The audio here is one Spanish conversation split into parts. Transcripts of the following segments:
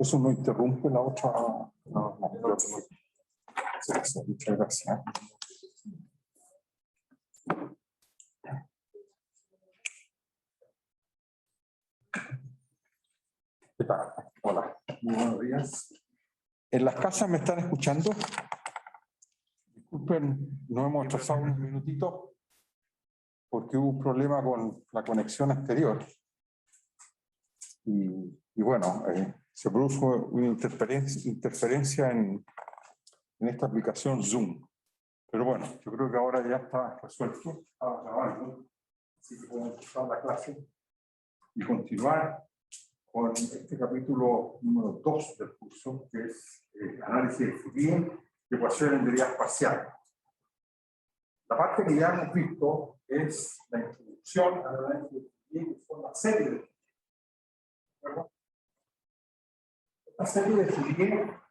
Eso no interrumpe la otra. No, creo que no. Muchas gracias. ¿Qué tal? Hola. Muy buenos días. ¿En las casas me están escuchando? Disculpen, nos hemos atrasado unos minutitos porque hubo un problema con la conexión exterior. Y bueno, se produjo una interferencia en esta aplicación Zoom. Pero bueno, yo creo que ahora ya está resuelto. Estaba grabando, así que podemos empezar la clase y continuar con este capítulo número 2 del curso, que es análisis de Fourier y ecuaciones de teoría parcial. La parte que ya hemos visto es la introducción al análisis de Fourier, que son una serie de Fourier. Esta serie de Fourier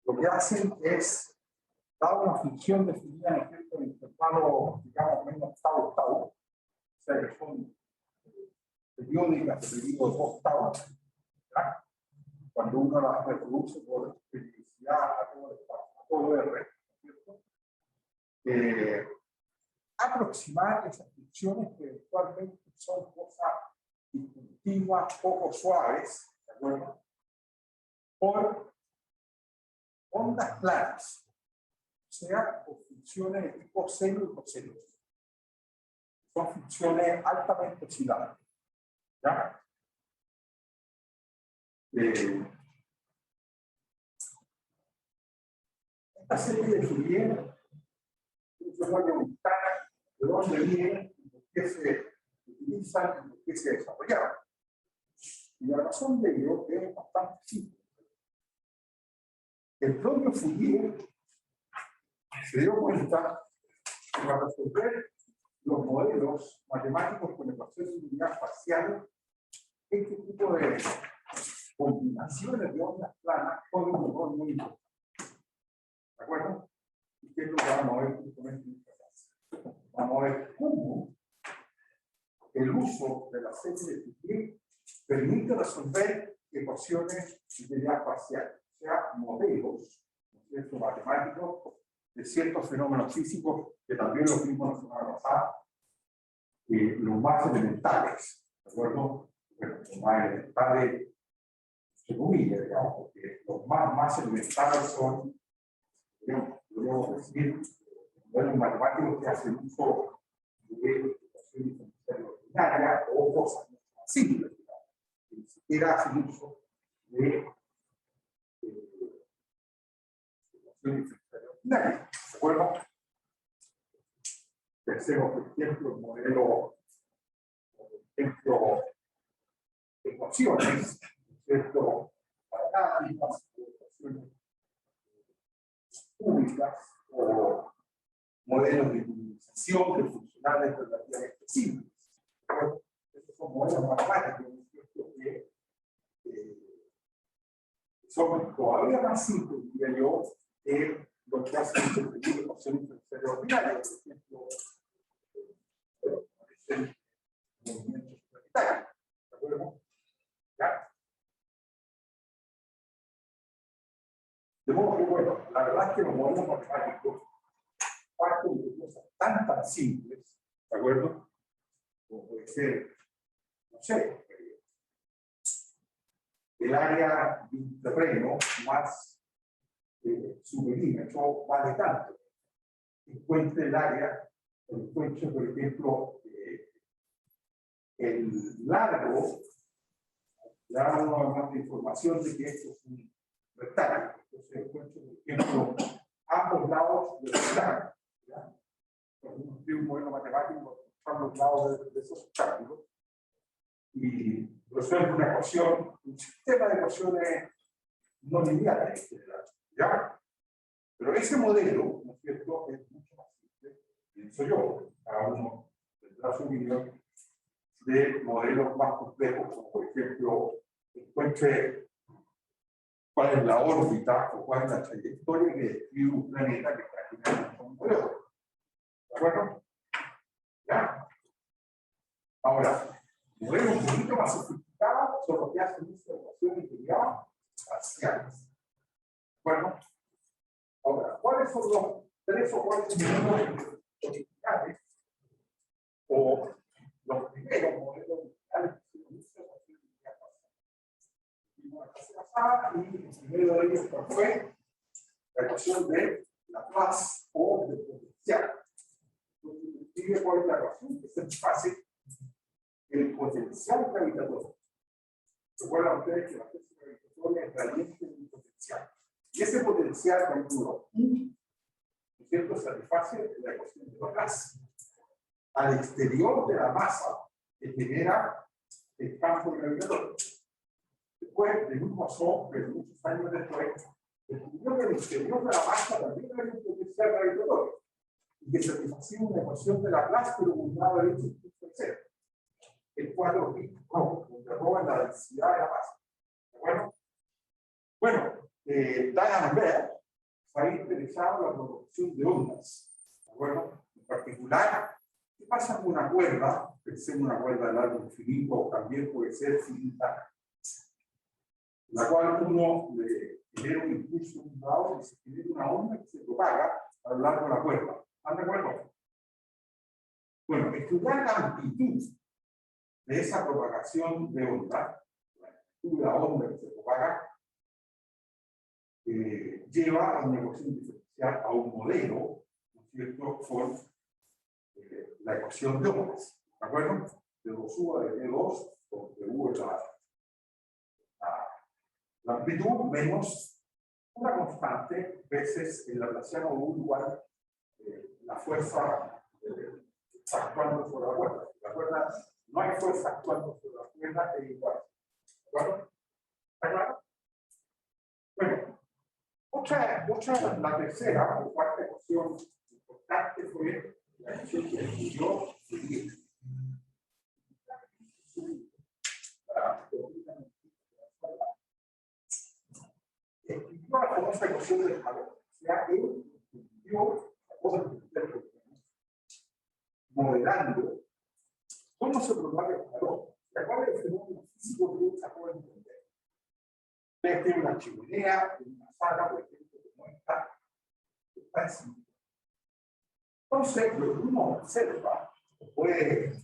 lo que hacen es dar una función de Fourier en efecto de intervalo, digamos, menos tau-tau, o sea que son periódicas de periodo 2 tau. Cuando uno las reproduce por periodicidad a todo R, ¿cierto? Aproximar esas funciones que eventualmente son cosas discontinuas, poco suaves, ¿de acuerdo? Por ondas planas, o sea, por funciones de tipo seno y coseno. Son funciones altamente oscilantes. ¿Ya? Esta serie de Fourier, yo voy a preguntar de dónde vienen, por qué se utilizan y por qué se desarrollaron. Y la razón de ello es bastante simple. El propio Fourier se dio cuenta que para resolver los modelos matemáticos con ecuaciones de unidad parcial, este tipo de combinaciones de ondas planas juegan un rol muy importante. ¿De acuerdo? ¿Y qué es lo que vamos a ver justamente en esta clase? Vamos a ver cómo el uso de la serie de Fourier permite resolver ecuaciones de unidad parcial, o sea, modelos matemáticos de ciertos fenómenos físicos que también los vimos la semana pasada, los más elementales, ¿de acuerdo? Bueno, los más elementales, se comillas, digamos, porque los más elementales son, podríamos decir, modelos matemáticos que hacen uso de ecuaciones diferenciales ordinarias o cosas más simples, digamos, que ni siquiera hacen uso de ecuaciones diferenciales ordinarias, ¿de acuerdo? Pensemos, por ejemplo, el modelo, de ecuaciones, ¿cierto? Para análisis, ecuaciones públicas o modelos de minimización de funcionales relativamente simples. Estos son modelos matemáticos, ¿cierto? Que son todavía más simples, diría yo, que lo que hacen las ecuaciones diferenciales ordinarias, por ejemplo, movimientos planetarios. ¿De acuerdo? ¿Ya? De modo que, bueno, la verdad es que los modelos matemáticos parten de cosas tan simples, ¿de acuerdo? Como puede ser, no sé, el área de un terreno más su perímetro vale tanto. Encuentre el área, encuentre, por ejemplo, el largo, ya da más de información de que esto es un rectángulo. Entonces encuentro, por ejemplo, ambos lados del rectángulo. Cuando uno escribe un modelo matemático, ambos lados de esos rectángulos y resuelve una ecuación, un sistema de ecuaciones no lineales en general. ¿Ya? Pero ese modelo, ¿no es cierto?, es mucho más simple, pienso yo. Cada uno tendrá su opinión de modelos más complejos, como por ejemplo, encuentre cuál es la órbita o cuál es la trayectoria que describe un planeta que está girando con un modelo. ¿De acuerdo? ¿Ya? Ahora, modelos un poquito más sofisticados son los que hacen uso de ecuaciones derivadas ¿cuáles son los 3 o 4 modelos originales o los primeros modelos originales que se utilizan en la ingeniería pasada? Y el primero de ellos fue la ecuación de Laplace o de potencial. Describe cuál es la ecuación que satisface el potencial gravitatorio. Recuerdan ustedes que la fuerza gravitatoria es gradiente del potencial. Y ese potencial calculado I, ¿no es cierto?, satisface la ecuación de Laplace. Al exterior de la masa que genera el campo gravitatorio. Después, de un pasó, pero muchos años después, descubrió que el exterior de la masa también hay un potencial gravitatorio. Y que satisfacía una ecuación de Laplace, pero con un lado derecho y un tercero. El cuadro rojo, donde roba la densidad de la masa. ¿De acuerdo? Bueno, Diane Baer se ha interesado en la producción de ondas. ¿De acuerdo? En particular, ¿qué pasa con una cuerda? Pensemos en una cuerda de largo infinito, o también puede ser finita, la cual uno le genera un impulso a un lado y se genera una onda que se propaga a lo largo de la cuerda. ¿Están de acuerdo? Bueno, estudiar la amplitud de esa propagación de onda, la onda que se propaga, lleva a una ecuación diferencial, a un modelo, ¿no es cierto?, con la ecuación de ondas. ¿De acuerdo? De 2U a de 2, donde U es la amplitud menos una constante veces el laplaciano U igual la fuerza actuando sobre la cuerda. La cuerda, no hay fuerza actuando sobre la cuerda, es igual. ¿De acuerdo? ¿Está claro? Bueno, la tercera o cuarta ecuación importante fue la ecuación que estudió Fourier. Escribió la famosa ecuación del calor. O sea, él escribió la cosa que modelando cómo se propaga el calor. ¿Cuál es el fenómeno físico que se puede entender? Ustedes tienen una chimenea en una sala, por ejemplo, como esta encima. Entonces, lo que uno observa, puede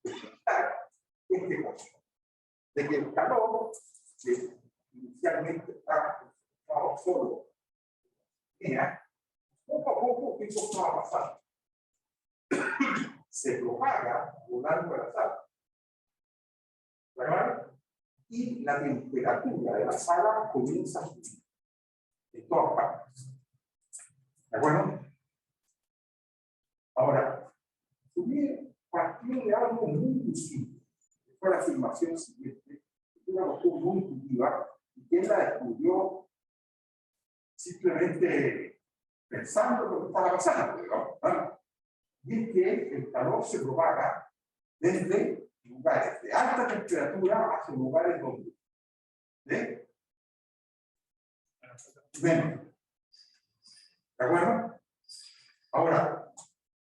detectar este caso, de que el calor, que inicialmente está solo, poco a poco, ¿qué cosa va a pasar? Se propaga a lo largo de la sala. ¿Verdad? Y la temperatura de la sala comienza a subir en todas partes. ¿De acuerdo? Ahora, subir partió de algo muy simple. Fue la afirmación siguiente, que una cuestión muy intuitiva, y que él la descubrió simplemente pensando lo que estaba pasando, ¿no? Y es que el calor se propaga desde lugares de alta temperatura hacia lugares donde menos. ¿De acuerdo? Ahora,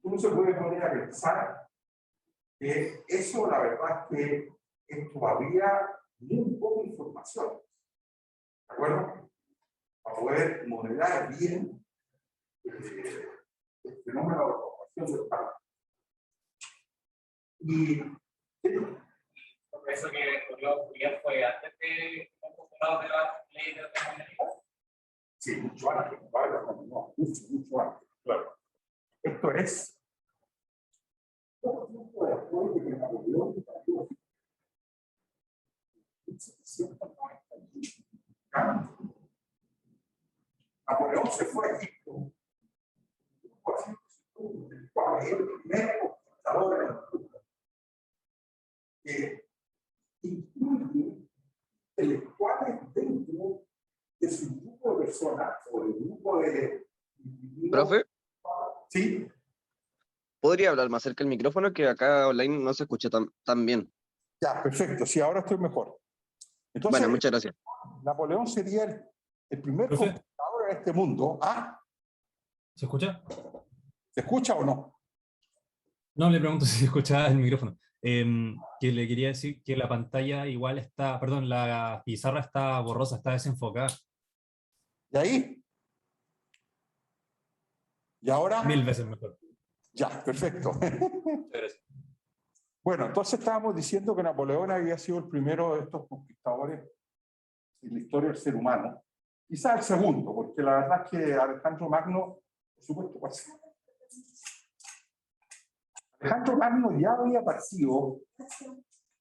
uno se puede poner a pensar que eso, la verdad, que es todavía muy poca información. ¿De acuerdo? Para poder modelar bien el fenómeno de la propagación del calor. Y eso que ocurrió fue antes de los postulados de la ley de la termodinámica. sí, mucho antes, no, mucho antes, claro. Esto es poco tiempo después de que Napoleón cayó en 1790. Napoleón se fue a Egipto, el cual es el primer conquistador de la cultura, que incluye intelectuales dentro de su grupo de personas o del grupo de individuos. Profe, Sí, ¿podría hablar más cerca del micrófono? Que acá online no se escucha tan bien. ya, perfecto. Sí, ahora estoy mejor. Entonces, Bueno, muchas gracias. Napoleón sería el primer ¿Profe? conquistador en este mundo. ¿Ah? ¿Se escucha? ¿Se escucha o no? No, le pregunto si se escucha el micrófono. Que le quería decir que la pantalla igual está, perdón, la pizarra está borrosa, está desenfocada. ¿Y ahí? Y ahora, 1000 veces mejor. ya, perfecto. Muchas gracias. Bueno, entonces estábamos diciendo que Napoleón había sido el primero de estos conquistadores en la historia del ser humano. Quizá el segundo, porque la verdad es que Alejandro Magno, por supuesto, pues, Alejandro Magno ya había partido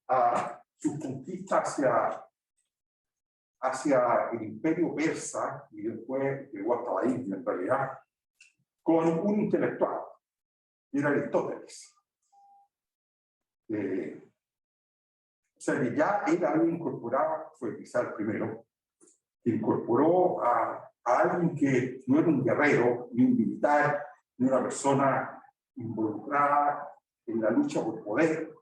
a sus conquistas hacia el imperio persa y después llegó hasta la India en realidad, con un intelectual, que era Aristóteles. O sea que ya él había incorporado, fue quizá el primero, que incorporó a alguien que no era un guerrero, ni un militar, ni una persona involucrada en la lucha por poder,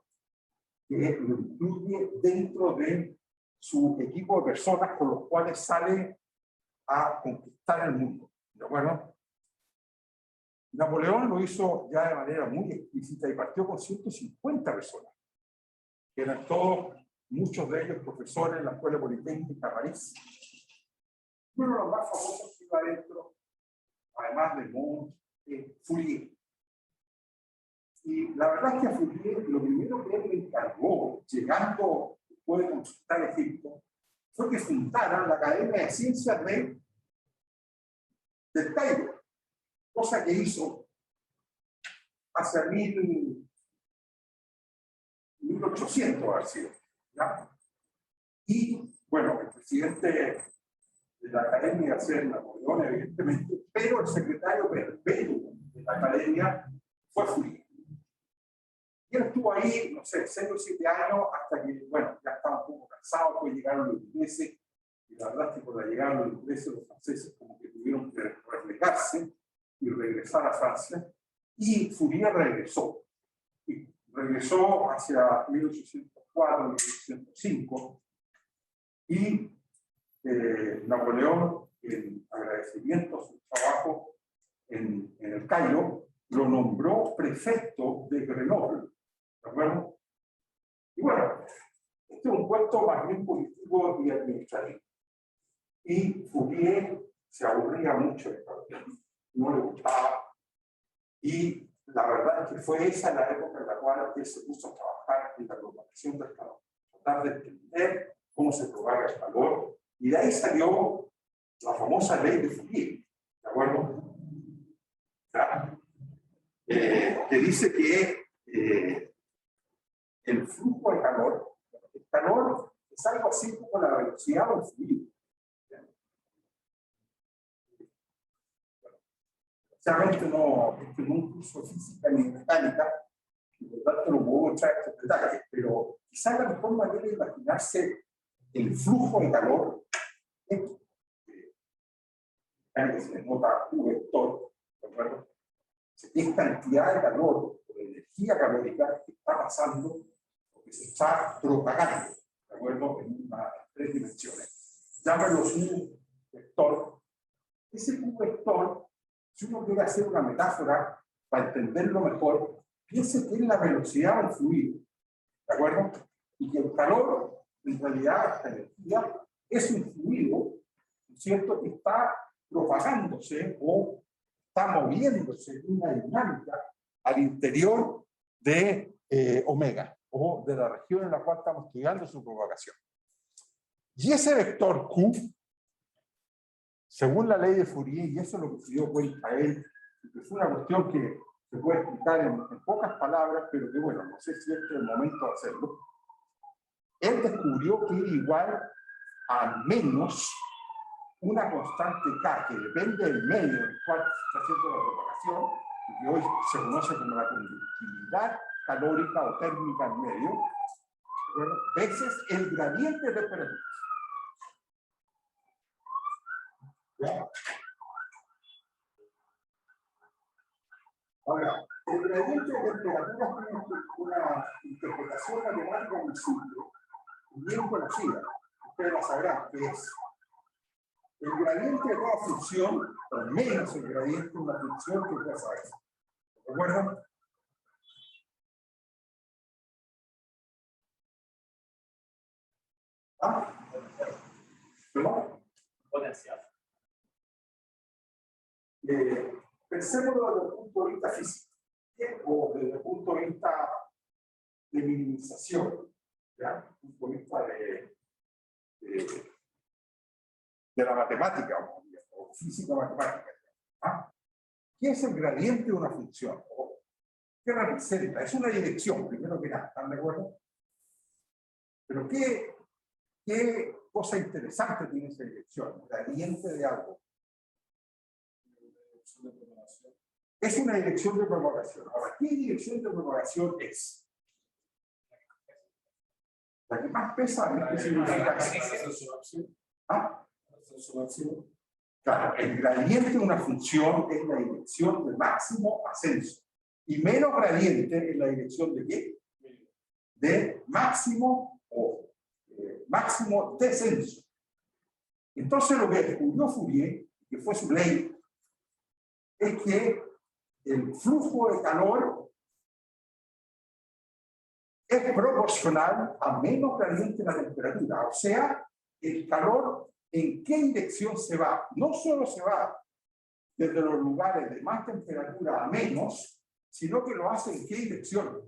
que lo incluye dentro de su equipo de personas con los cuales sale a conquistar el mundo. ¿De acuerdo? Napoleón lo hizo ya de manera muy explícita y partió con 150 personas, que eran todos, muchos de ellos profesores en la Escuela Politécnica de París. Uno de los más famosos que iba adentro, además de Mont, Fourier. Y la verdad es que a Fourier lo primero que él le encargó, llegando después de conquistar Egipto, fue que fundara la Academia de Ciencias del Cairo, cosa que hizo hacia 1800 haber sido, ¿ya? Y bueno, el presidente de la Academia iba a ser Napoleón, evidentemente, pero el secretario perpetuo de la Academia fue Fourier. Y él estuvo ahí, no sé, 6 o 7 años, hasta que, bueno, ya estaba un poco cansado, pues llegaron los ingleses, y la verdad es que por la llegada de los ingleses, los franceses como que tuvieron que replegarse y regresar a Francia, y Fourier regresó. Y regresó hacia 1804, 1805, y Napoleón, en agradecimiento a su trabajo en el Cairo, lo nombró prefecto de Grenoble. ¿De acuerdo? Y bueno, este es un puesto más bien político y administrativo. Y Fourier se aburría mucho de esto, no le gustaba. Y la verdad es que fue esa la época en la cual él se puso a trabajar en la propagación del calor, tratar de entender cómo se propaga el calor. Y de ahí salió la famosa ley de Fourier. ¿De acuerdo? Claro. Que dice que el flujo de calor, el calor es algo así como la velocidad del fluido. Obviamente no, este no es un curso de física ni mecánica, y por tanto no puedo mostrar estos detalles, pero quizás la mejor manera de imaginarse el flujo de calor es que se le nota un vector, ¿de acuerdo? Es cantidad de calor, o de energía calórica que está pasando, o que se está propagando, ¿de acuerdo? En 3 dimensiones. Llámalo un vector. Ese un vector, si uno quiere hacer una metáfora para entenderlo mejor, piense que es la velocidad del fluido, ¿de acuerdo? Y que el calor, en realidad, esta energía, es un fluido, ¿no es cierto?, que está propagándose o está moviéndose en una dinámica al interior de omega, o de la región en la cual estamos estudiando su propagación. Y ese vector Q, según la ley de Fourier, y eso es lo que se dio cuenta él, que es una cuestión que se puede explicar en pocas palabras, pero que bueno, no sé si este es el momento de hacerlo. Él descubrió que era igual a menos una constante K, que depende del medio en el cual se está haciendo la propagación, y que hoy se conoce como la conductividad calórica o térmica del medio, veces el gradiente de temperatura. ¿Ya? Ahora, el gradiente de temperatura tiene una interpretación matemática muy simple, bien conocida, ustedes la sabrán, que es el gradiente de toda función, o menos el gradiente de una función que ustedes saben. ¿De acuerdo? ¿Ah? ¿Perdón? Potencial. pensémoslo desde el punto de vista físico, ¿bien? O desde el punto de vista de minimización, ¿ya? Desde el punto de vista de la matemática, o física matemática. ¿Ah? ¿Qué es el gradiente de una función? ¿Qué representa? Es una dirección, primero que nada, ¿están de acuerdo? Pero ¿qué cosa interesante tiene esa dirección? Gradiente de algo. Es una dirección de propagación. Ahora, ¿qué dirección de propagación es? La que más pesa es significa. ¿Ah? Claro, el gradiente de una función es la dirección de máximo ascenso. Y menos gradiente es la dirección de ¿qué? De máximo o máximo descenso. Entonces lo que descubrió Fourier, que fue su ley, es que el flujo de calor es proporcional a menos gradiente de la temperatura. O sea, el calor, ¿en qué dirección se va? No solo se va desde los lugares de más temperatura a menos, sino que lo hace ¿en qué dirección?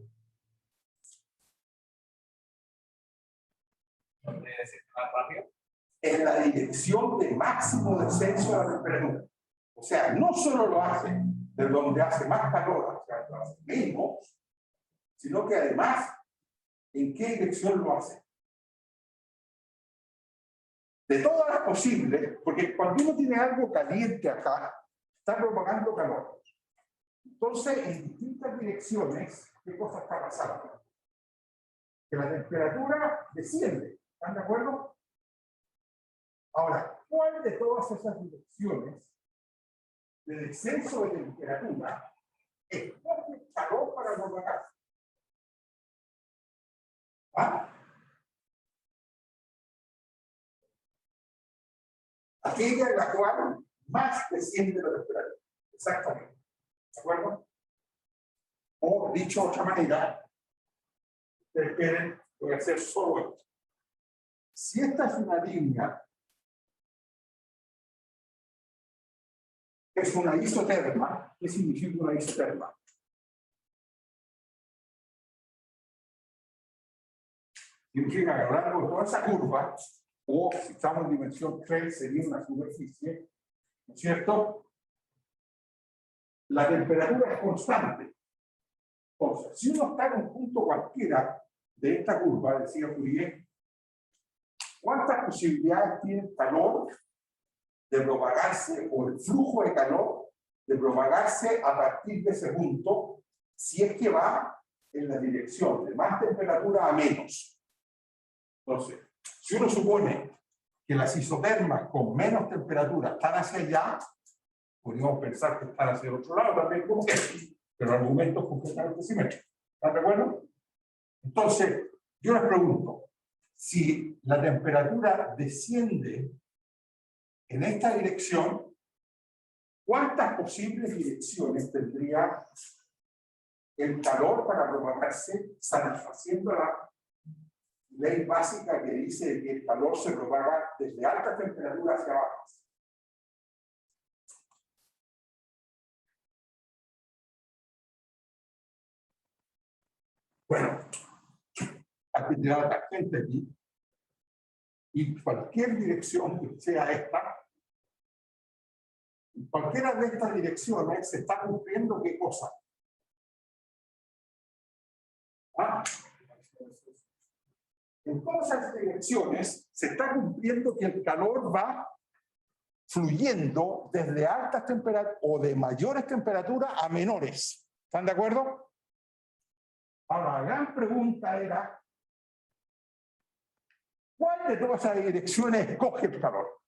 En la dirección de máximo descenso de la temperatura. O sea, no solo lo hace de donde hace más calor, o sea, lo hace menos, sino que además, ¿en qué dirección lo hace? De todas las posibles, porque cuando uno tiene algo caliente acá, está propagando calor. Entonces, en distintas direcciones, ¿qué cosa está pasando? Que la temperatura desciende. ¿Están de acuerdo? Ahora, ¿cuál de todas esas direcciones de descenso de temperatura escoge calor para propagarse? ¿Ah? Aquella en la cual más desciende la temperatura. Exactamente. ¿De acuerdo? O dicho de otra manera, ustedes quieren, voy a hacer solo esto. Si esta es una línea, es una isoterma. ¿Qué significa una isoterma? Significa que a lo largo de toda esa curva, o si estamos en dimensión 3, sería una superficie, ¿no es cierto? La temperatura es constante. Entonces, si uno está en un punto cualquiera de esta curva, decía Fourier, ¿cuántas posibilidades tiene el calor de propagarse, o el flujo de calor de propagarse a partir de ese punto, si es que va en la dirección de más temperatura a menos? Entonces, si uno supone que las isotermas con menos temperatura están hacia allá, podríamos pensar que están hacia el otro lado también, como que, pero argumentos completamente simétricos. ¿Están de acuerdo? Entonces, yo les pregunto, si la temperatura desciende en esta dirección, ¿cuántas posibles direcciones tendría el calor para propagarse satisfaciendo la ley básica que dice que el calor se propaga desde altas temperaturas hacia bajas? Bueno, aquí tiene la tangente aquí, y cualquier dirección que sea esta, en cualquiera de estas direcciones se está cumpliendo ¿qué cosa? ¿Ah? En todas esas direcciones se está cumpliendo que el calor va fluyendo desde altas temperaturas o de mayores temperaturas a menores. ¿Están de acuerdo? Ahora, la gran pregunta era, ¿cuál de todas esas direcciones escoge el calor?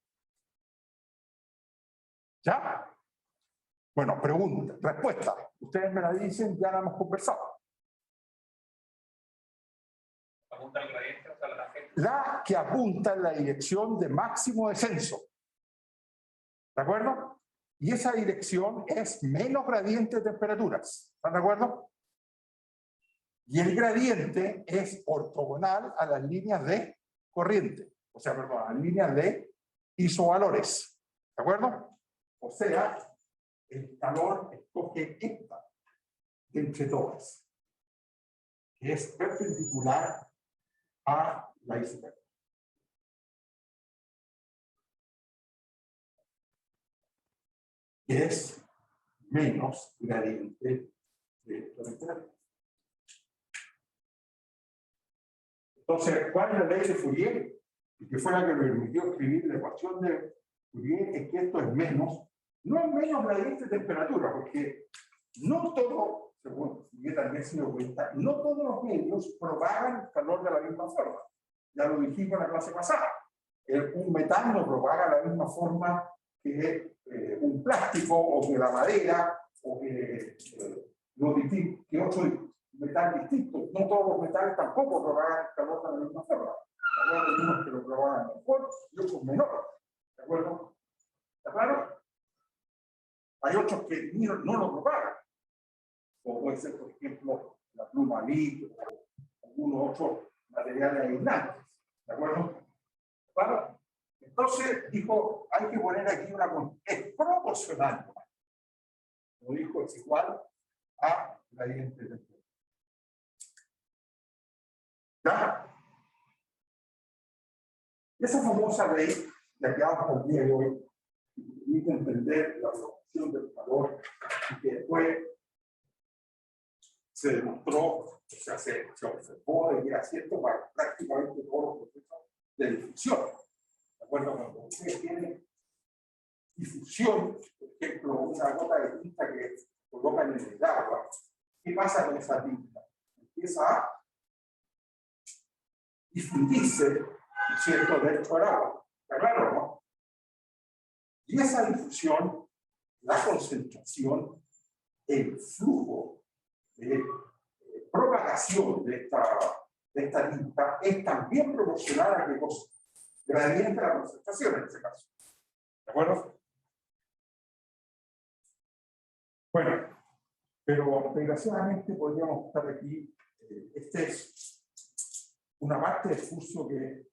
¿Ya? Bueno, pregunta, respuesta. Ustedes me la dicen, ya la hemos conversado. Apunta el gradiente, o sea, la tangente. La que apunta en la dirección de máximo descenso. ¿De acuerdo? Y esa dirección es menos gradiente de temperaturas. ¿Están de acuerdo? Y el gradiente es ortogonal a las líneas de corriente. O sea, perdón, a las líneas de isovalores. ¿De acuerdo? O sea, el calor escoge esta entre todas, que es perpendicular a la isotérmica. Que es menos gradiente de la temperatura. Entonces, ¿cuál es la ley de Fourier? Y que fue la que me permitió escribir la ecuación de Fourier, es que esto es menos, no es menos gradiente de temperatura, porque no todo, según Fourier también se dio cuenta, no todos los medios propagan el calor de la misma forma. Ya lo dijimos en la clase pasada. Un metal no propaga de la misma forma que un plástico o que la madera o que otro metal distinto. No todos los metales tampoco propagan el calor de la misma forma. ¿De acuerdo? Hay unos que lo propagan mejor y otros menor. ¿De acuerdo? ¿Está claro? Hay otros que no lo propagan. O puede ser, por ejemplo, la pluma lit o algunos otros materiales aislantes. ¿De acuerdo? ¿Claro? Entonces dijo, hay que poner aquí una constante, es proporcional. Como dijo, es igual a gradiente de temperatura. ¿Ya? Esa famosa ley, de que vamos al día de hoy, permite entender la proporción del calor y que después se demostró, o sea, se observó de que era cierto para prácticamente todos los procesos de difusión. ¿De acuerdo? Cuando ustedes tienen difusión, por ejemplo, una gota de tinta que colocan en el agua, ¿qué pasa con esa tinta? Empieza a difundirse, ¿cierto?, dentro del agua. ¿Está claro, no? Y esa difusión, la concentración, el flujo de propagación de esta tinta es también proporcional a qué cosa? Gradiente a la concentración en este caso. ¿De acuerdo? Bueno, pero desgraciadamente podríamos estar aquí. Este es una parte del curso que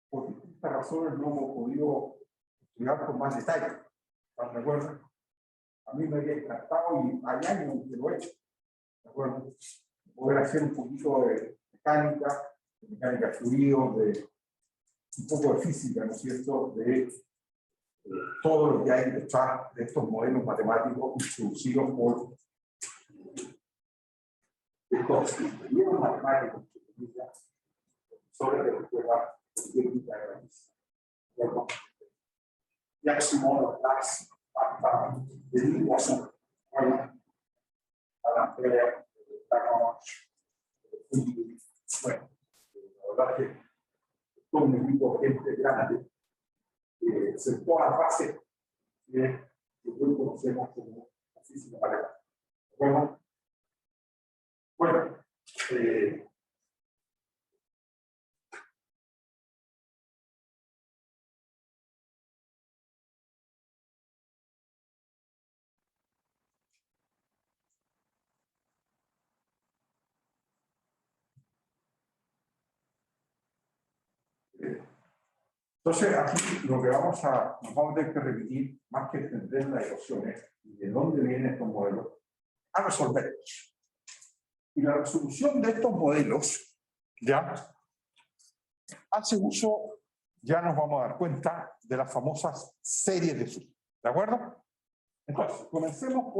por distintas razones no hemos podido estudiar con más detalle. ¿Están de acuerdo? A mí me había encantado y hay años que lo he hecho. ¿De acuerdo? Poder hacer un poquito de mecánica de fluidos, de un poco de física, ¿no es cierto?, de todo lo que hay detrás de estos modelos matemáticos introducidos por estos ingenieros matemáticos sobre la escuela técnica de Galicia. Ya que Simón Lax, hasta el Watson, bueno, Andrea, bueno, la verdad que todo un equipo de gente grande sentó a la base que hoy conocemos como la física matemática. Bueno, entonces, aquí lo que nos vamos a tener que repetir, más que entender las ecuaciones y de dónde vienen estos modelos, a resolverlos. Y la resolución de estos modelos, ya, hace uso, ya nos vamos a dar cuenta, de las famosas series de flujo. ¿De acuerdo? Entonces, comencemos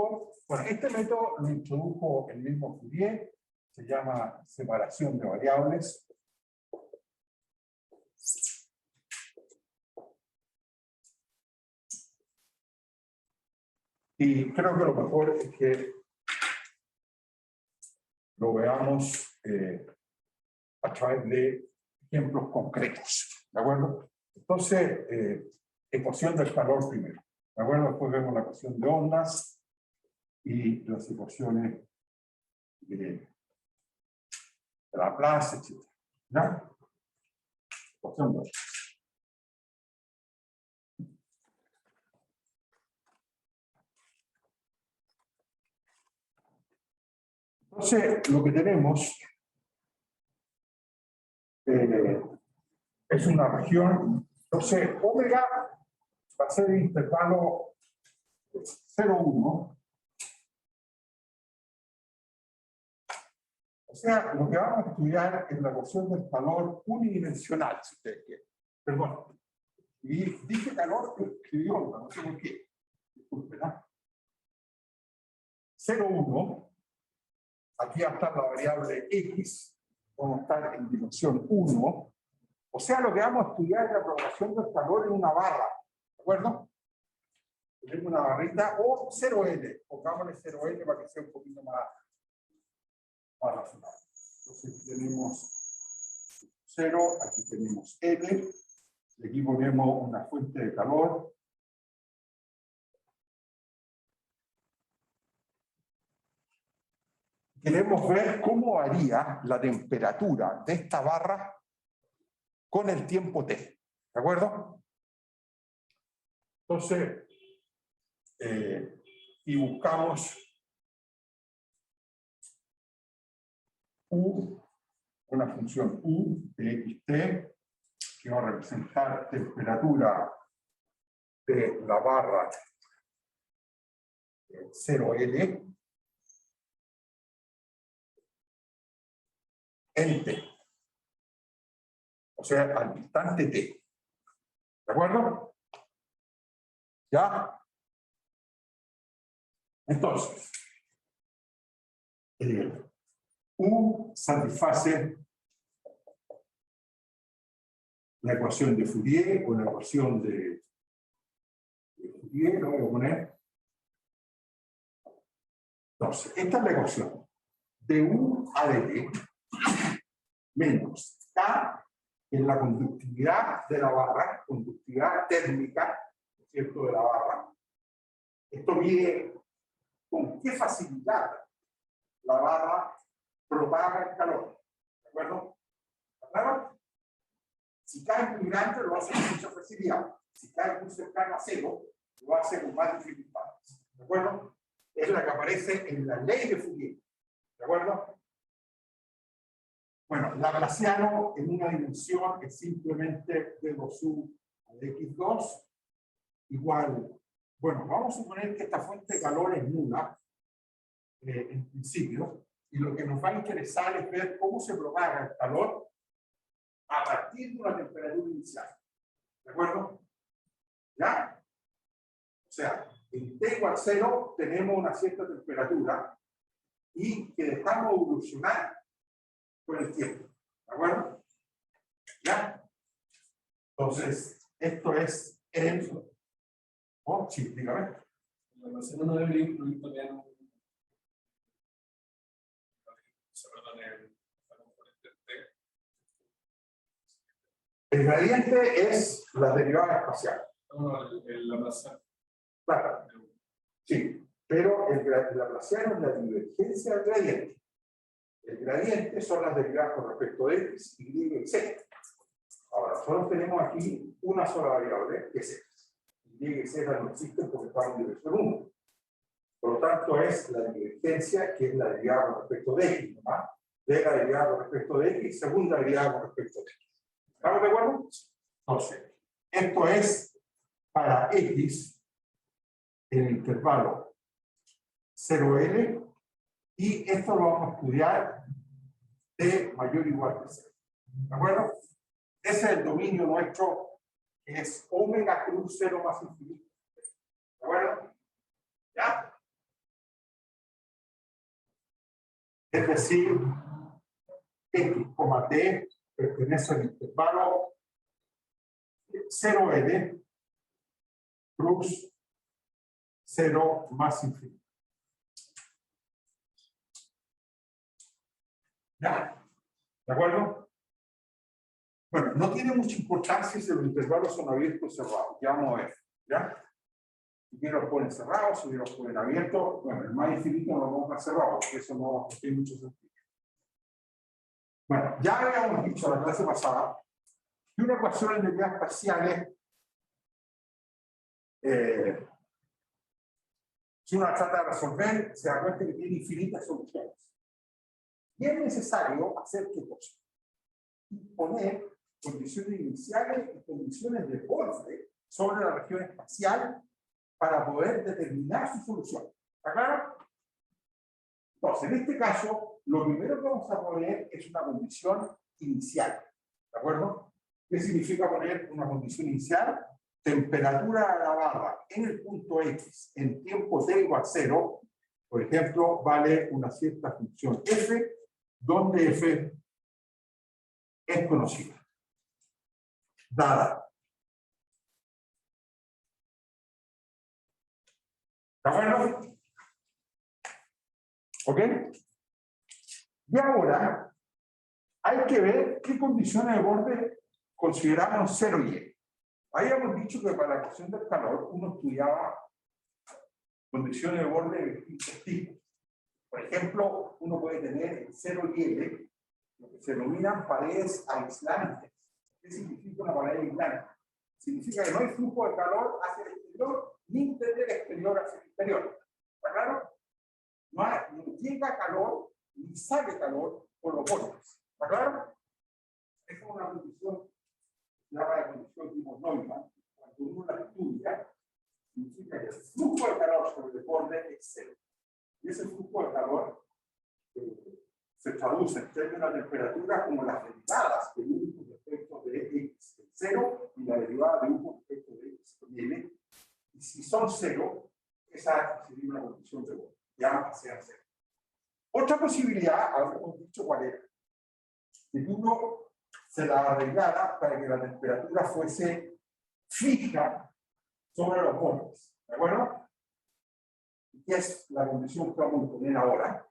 por este método, lo introdujo el mismo Fourier, se llama separación de variables. Y creo que lo mejor es que lo veamos a través de ejemplos concretos. ¿De acuerdo? Entonces, ecuación del calor primero. ¿De acuerdo? Después vemos la ecuación de ondas y las ecuaciones de Laplace, etc. ¿Ya? Ecuación de ondas. Entonces, lo que tenemos es una región, entonces, omega va a ser el intervalo 0,1. O sea, lo que vamos a estudiar es la ecuación del calor unidimensional, si ustedes quieren. Perdón. Y dije calor, pero escribió, no sé por qué. Disculpen, ¿no? 0,1. Aquí va a estar la variable x. Vamos a estar en dimensión 1. O sea, lo que vamos a estudiar es la propagación del calor en una barra. ¿De acuerdo? Tenemos una barrita o 0L. Pongámosle 0L para que sea un poquito más razonable. Entonces tenemos 0, aquí tenemos L. Y aquí ponemos una fuente de calor. Queremos ver cómo varía la temperatura de esta barra con el tiempo t. ¿De acuerdo? Entonces, y buscamos U, una función U de xt, que va a representar temperatura de la barra 0L en t. O sea, al instante t. ¿De acuerdo? ¿Ya? Entonces, U satisface la ecuación de Fourier o la ecuación de Fourier, lo voy a poner. Entonces, esta es la ecuación de U a de t menos K en la conductividad de la barra, conductividad térmica, ¿cierto?, de la barra. Esto mide con qué facilidad la barra propaga el calor. ¿De acuerdo? ¿Está claro? Si cae muy grande, lo hace con mucha facilidad. Si cae muy cercano a cero, lo hace con más dificultad. ¿De acuerdo? Es la que aparece en la ley de Fourier. ¿De acuerdo? Bueno, Laplaciano en una dimensión es simplemente de 2u a x2 igual. Bueno, vamos a suponer que esta fuente de calor es nula, en principio, y lo que nos va a interesar es ver cómo se propaga el calor a partir de una temperatura inicial. ¿De acuerdo? ¿Ya? O sea, en t igual 0 tenemos una cierta temperatura y que dejamos evolucionar con el tiempo. ¿De acuerdo? ¿Ya? Entonces, esto es el... Oh, sí, dígame. La almacén no debería incluir también el gradiente es la derivada espacial. no, el almacén. Claro. Sí, pero el laplaciano es la divergencia del gradiente. El gradiente son las derivadas con respecto a x, y, z. Ahora, solo tenemos aquí una sola variable, que es x. Y y z no existen porque estamos en dirección 1. Por lo tanto, es la divergencia, que es la derivada con respecto de x, ¿no? De la derivada con respecto de x, segunda derivada con respecto de x. ¿Estamos de acuerdo? Entonces, esto es para x en el intervalo 0L, y esto lo vamos a estudiar de mayor o igual que 0. ¿De acuerdo? Ese es el dominio nuestro, que es omega cruz 0 más infinito. ¿De acuerdo? ¿Ya? Es decir, x, t pertenece al intervalo 0L cruz 0 más infinito. ¿Ya? ¿De acuerdo? Bueno, no tiene mucha importancia si los intervalos son abiertos o cerrados. Ya vamos a ver. ¿Ya? Si bien los ponen cerrados, si bien los ponen abiertos, bueno, el más infinito no lo vamos a cerrado, porque eso no tiene mucho sentido. Bueno, ya habíamos dicho en la clase pasada que una ecuación en derivadas parciales, si uno la trata de resolver, se da cuenta que tiene infinitas soluciones. Y es necesario hacer qué cosa? Poner condiciones iniciales y condiciones de borde sobre la región espacial para poder determinar su solución. ¿Está claro? Entonces, en este caso, lo primero que vamos a poner es una condición inicial. ¿De acuerdo? ¿Qué significa poner una condición inicial? Temperatura a la barra en el punto X en tiempo t igual a 0, por ejemplo, vale una cierta función f, donde f es conocida. Dada. ¿De acuerdo? ¿Ok? Y ahora hay que ver qué condiciones de borde consideramos 0 y E. Habíamos dicho que para la ecuación del calor uno estudiaba condiciones de borde de distintos tipos. Por ejemplo, uno puede tener en 0 y L lo que se denominan paredes aislantes. ¿Qué significa una pared aislante? Significa que no hay flujo de calor hacia el exterior ni del exterior hacia el interior. ¿Está claro? No llega calor ni sale calor por los bordes. ¿Está claro? Esa es una condición, se llama la condición tipo Neumann. Cuando uno la estudia, significa que el flujo de calor sobre el borde es cero. Y ese flujo de calor se traduce en términos de temperatura como las derivadas de U con respecto de X en 0 y la derivada de U con respecto de X con L. Y si son 0, esa sería una condición de borde. Ya sea 0. Otra posibilidad, habíamos dicho cuál era, que uno se la arreglara para que la temperatura fuese fija sobre los bordes. ¿De acuerdo? ¿Qué es la condición que vamos a poner ahora?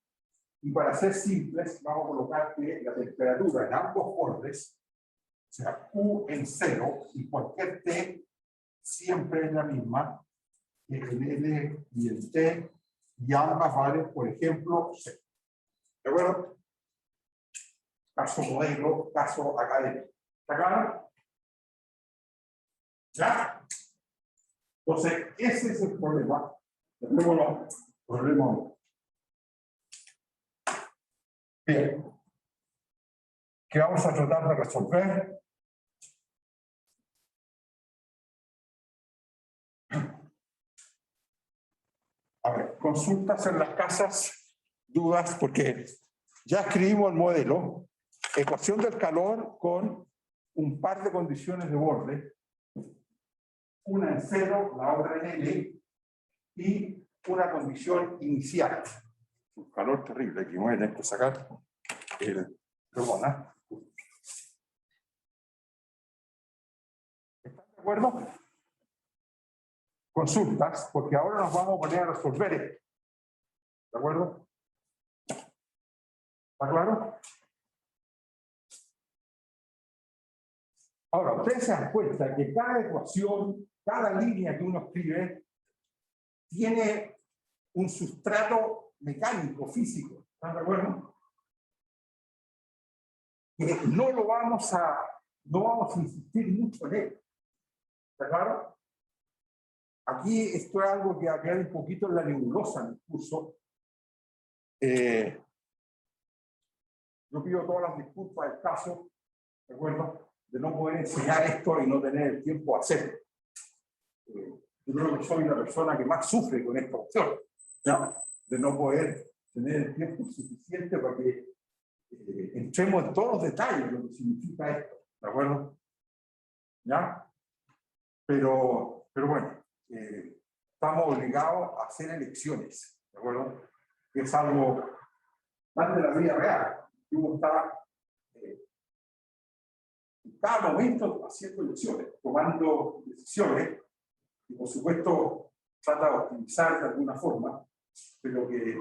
Y para ser simples, vamos a colocar que la temperatura en ambos bordes, o sea, Q en 0 y cualquier T siempre es la misma, que en L y en T, y ambas valen, por ejemplo, 0. ¿De acuerdo? Caso modelo, caso académico. ¿Está claro? ¿Ya? Entonces, ese es el problema. Llamémoslo problema 1. Bien. ¿Qué vamos a tratar de resolver? A ver, consultas en las casas, dudas, porque ya escribimos el modelo, ecuación del calor con un par de condiciones de borde, una en 0, la otra en L, y una condición inicial. Un calor terrible, aquí voy a tener que sacar el perdona. ¿Están de acuerdo? Consultas, porque ahora nos vamos a poner a resolver esto. ¿De acuerdo? ¿Está claro? Ahora, ustedes se dan cuenta que cada ecuación, cada línea que uno escribe, tiene un sustrato mecánico, físico. ¿Están de acuerdo? Que no vamos a insistir mucho en él. ¿Está claro? Aquí esto es algo que va a quedar un poquito en la nebulosa en el curso. Yo pido todas las disculpas del caso, ¿de acuerdo? De no poder enseñar esto y no tener el tiempo a hacerlo. Yo creo que soy la persona que más sufre con esta opción, ¿ya? De no poder tener el tiempo suficiente para que entremos en todos los detalles de lo que significa esto, ¿de acuerdo? ¿Ya? Pero bueno, estamos obligados a hacer elecciones, ¿de acuerdo? Que es algo más de la vida real. Uno está en cada momento haciendo elecciones, tomando decisiones, y por supuesto trata de optimizar de alguna forma, pero que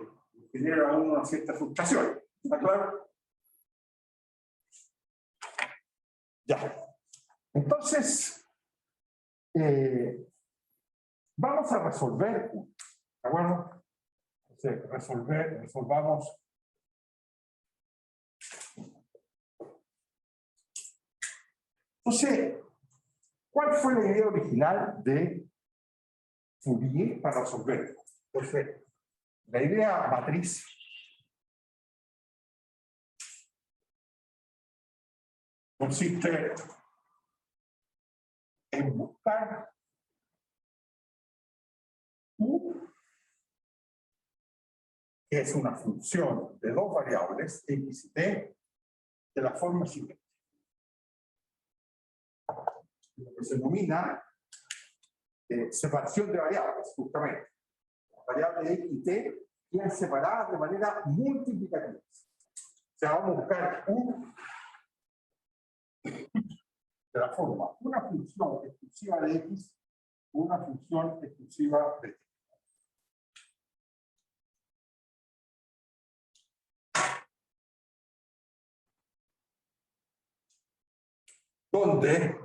genera a uno una cierta frustración. ¿Está claro? Ya. Entonces, vamos a resolver, ¿de acuerdo? Entonces, resolvamos. Entonces, ¿cuál fue la idea original de Fourier para resolver? Entonces, la idea matriz consiste en buscar U, que es una función de dos variables, x y t, de la forma siguiente. Lo que se denomina separación de variables, justamente. Las variables x y t quedan separadas de manera multiplicativa. O sea, vamos a buscar u de la forma una función exclusiva de x, una función exclusiva de t. Donde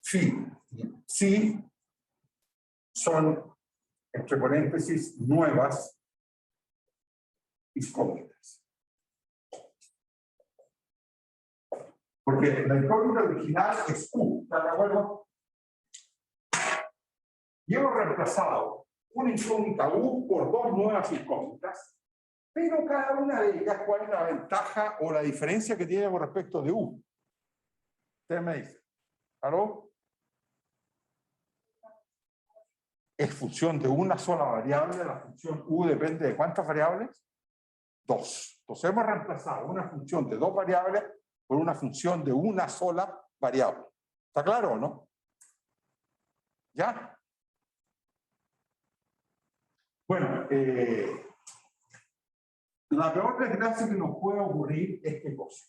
phi y psi son, entre paréntesis, nuevas incógnitas. Porque la incógnita original es u, ¿están de acuerdo? Y hemos reemplazado una incógnita u por dos nuevas incógnitas, pero cada una de ellas, ¿cuál es la ventaja o la diferencia que tiene con respecto de u? Ustedes me dicen, ¿aló? Es función de una sola variable, la función u depende de ¿cuántas variables? Dos. Entonces hemos reemplazado una función de dos variables por una función de una sola variable. ¿Está claro o no? ¿Ya? Bueno, la peor desgracia que nos puede ocurrir es qué cosa.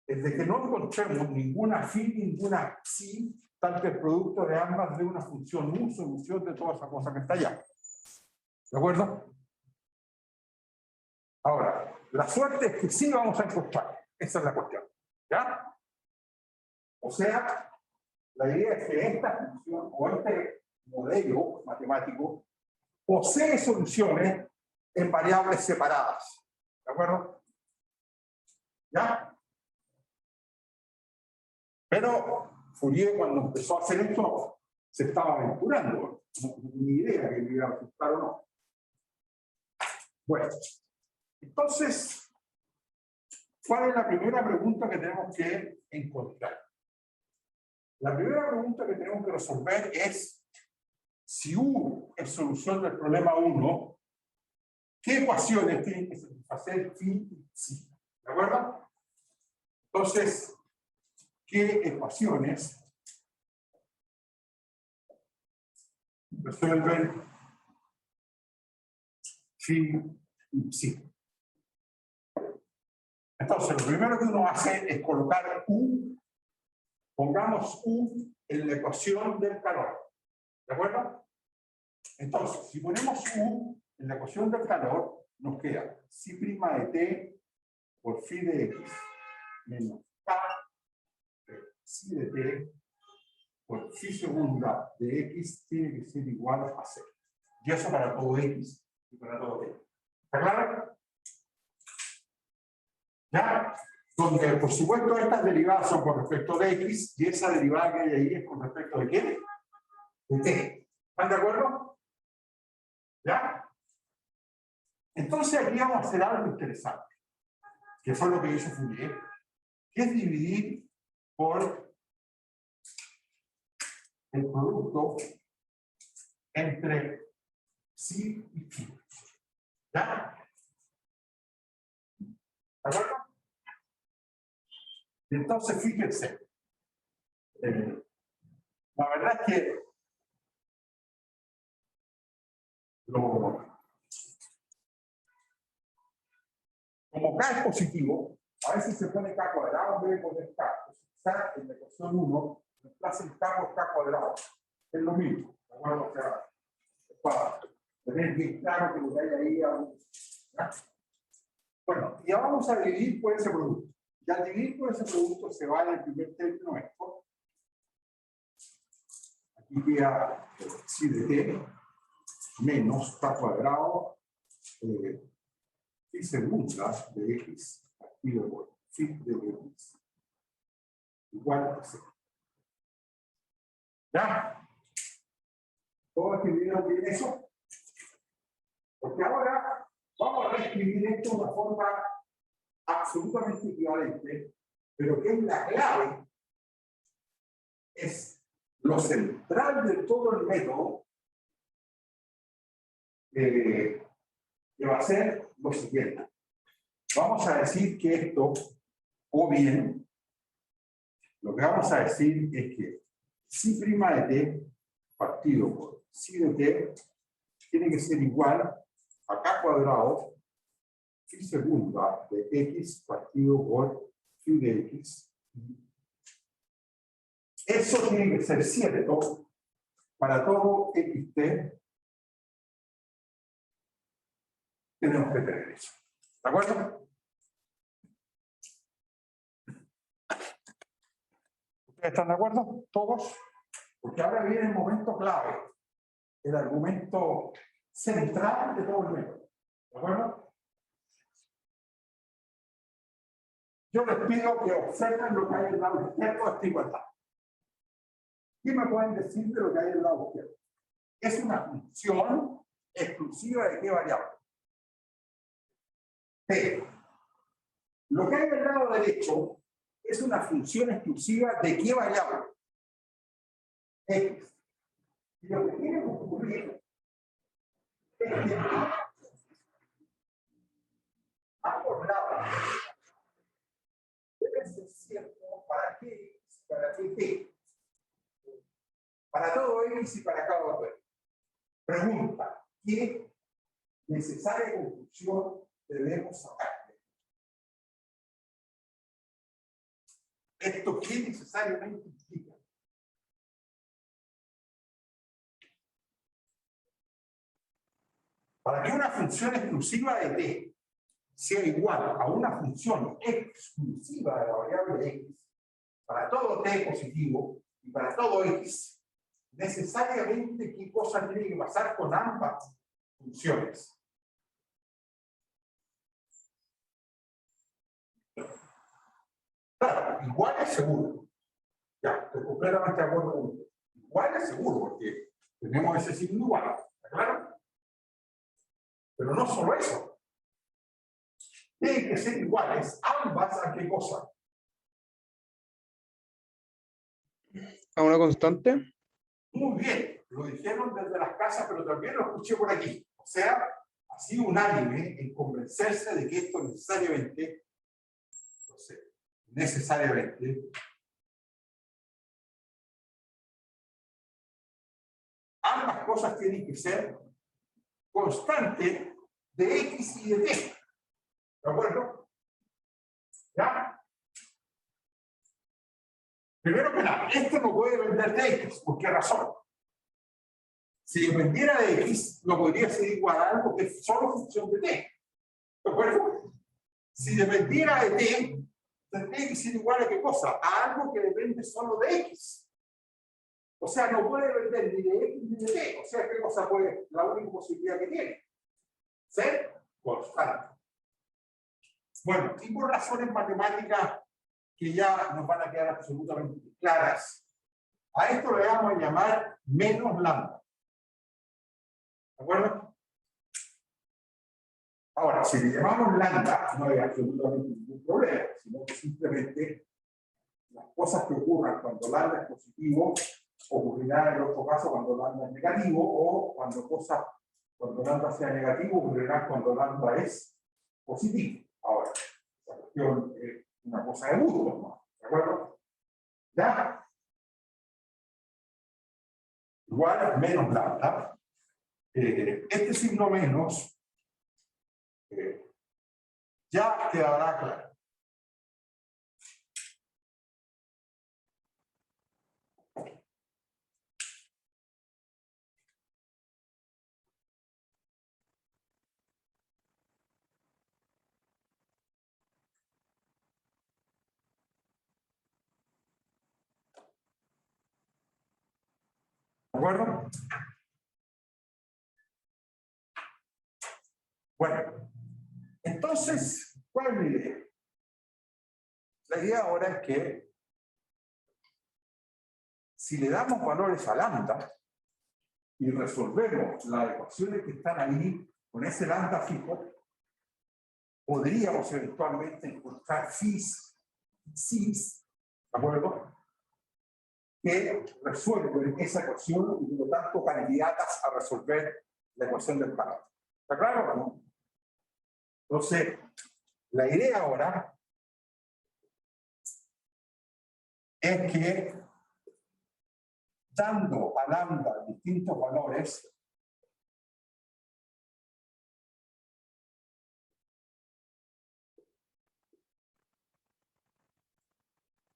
Es de que no encontremos ninguna phi, ninguna psi, tal que el producto de ambas de una función u, solución de toda esa cosa que está allá. ¿De acuerdo? Ahora, la suerte es que sí vamos a encontrar. Esa es la cuestión. ¿Ya? O sea, la idea es que esta función o este modelo matemático posee soluciones en variables separadas. ¿De acuerdo? ¿Ya? Pero Fourier, cuando empezó a hacer esto, se estaba aventurando. No tenía ni idea que le iba a resultar o no. Bueno, entonces, ¿cuál es la primera pregunta que tenemos que encontrar? La primera pregunta que tenemos que resolver es: si U es solución del problema 1, ¿qué ecuaciones tienen que satisfacer phi y psi? ¿De acuerdo? Entonces, ¿qué ecuaciones resuelven phi y psi? Entonces, lo primero que uno hace es colocar U, pongamos U en la ecuación del calor. ¿De acuerdo? Entonces, si ponemos U en la ecuación del calor, nos queda psi' de t por phi de x menos k de psi de t por phi segunda de x tiene que ser igual a 0. Y eso para todo x y para todo t. ¿Está claro? ¿Ya? Donde, por supuesto, estas derivadas son con respecto de x y esa derivada que hay ahí es con respecto de ¿qué? De t. ¿Están de acuerdo? ¿Ya? Entonces aquí vamos a hacer algo interesante, que fue lo que hizo Fourier, que es dividir por el producto entre psi y phi. ¿Ya? ¿De acuerdo? Entonces, fíjense, la verdad es que como K es positivo, a veces se pone K cuadrado en vez de poner K. Quizá en la ecuación 1 reemplace el K por K cuadrado. Es lo mismo. ¿De acuerdo? O sea, es para tener bien claro que lo que hay ahí. ¿Ya? Bueno, ya vamos a dividir por ese producto. Y al dividir por ese producto se va en el primer término esto. Aquí queda psi de t menos K cuadrado phi segunda de x partido por phi de x igual a 0. ¿Ya? ¿Todos escribieron bien eso? Porque ahora vamos a reescribir esto de una forma absolutamente equivalente, pero que es la clave, es lo central de todo el método que va a ser lo siguiente. Vamos a decir que esto, o bien, lo que vamos a decir es que psi' de t partido por psi de t tiene que ser igual a k cuadrado phi segunda de x partido por phi de x. Eso tiene que ser cierto para todo xt. Tenemos que tener eso. ¿De acuerdo? ¿Ustedes están de acuerdo? ¿Todos? Porque ahora viene el momento clave, el argumento central de todo el método. ¿De acuerdo? Yo les pido que observen lo que hay en el lado izquierdo de esta igualdad. ¿Qué me pueden decir de lo que hay en el lado izquierdo? Es una función exclusiva de qué variable. Pero lo que hay en el lado derecho es una función exclusiva de qué variable. X. Y lo que tiene que ocurrir es que ambos lados deben ser ciertos para qué, para qué t. Para todo X y para cada otro. Pregunta: ¿qué necesaria conclusión debemos sacar? ¿Esto qué necesariamente implica? Para que una función exclusiva de t sea igual a una función exclusiva de la variable x, para todo t positivo y para todo x, necesariamente qué cosa tiene que pasar con ambas funciones. Claro, igual es seguro. Ya, estoy completamente de acuerdo con usted. Igual es seguro, porque tenemos ese signo igual. ¿Está claro? Pero no solo eso. Tienen que ser iguales ambas a qué cosa. ¿A una constante? Muy bien, lo dijeron desde las casas, pero también lo escuché por aquí. O sea, ha sido unánime en convencerse de que esto necesariamente, no sé, necesariamente, ambas cosas tienen que ser constantes de x y de t. ¿De acuerdo? ¿Ya? Primero que nada, esto no puede depender de x. ¿Por qué razón? Si dependiera de x, no podría ser igual a algo que es solo función de t. ¿De acuerdo? Si dependiera de t, tendría que ser igual a qué cosa? A algo que depende solo de x. O sea, no puede depender ni de x ni de t. O sea, ¿qué cosa puede? La única posibilidad que tiene. Ser constante. Bueno, y por razones matemáticas que ya nos van a quedar absolutamente claras, a esto le vamos a llamar menos lambda. ¿De acuerdo? Ahora, si le llamamos lambda, no hay absolutamente ningún problema, sino que simplemente las cosas que ocurran cuando lambda es positivo ocurrirá en el otro caso cuando lambda es negativo, o cuando lambda sea negativo ocurrirá cuando lambda es positivo. Ahora, la cuestión es una cosa de gusto, ¿no? ¿De acuerdo? ¿Ya? Igual menos lambda. Este signo menos ya quedará claro. ¿De acuerdo? Bueno, entonces, ¿cuál es la idea? La idea ahora es que si le damos valores a lambda y resolvemos las ecuaciones que están ahí con ese lambda fijo, podríamos eventualmente encontrar phi, ¿de acuerdo? que resuelven esa ecuación y por lo tanto candidatas a resolver la ecuación del calor. ¿Está claro o no? Entonces, la idea ahora es que dando a lambda distintos valores,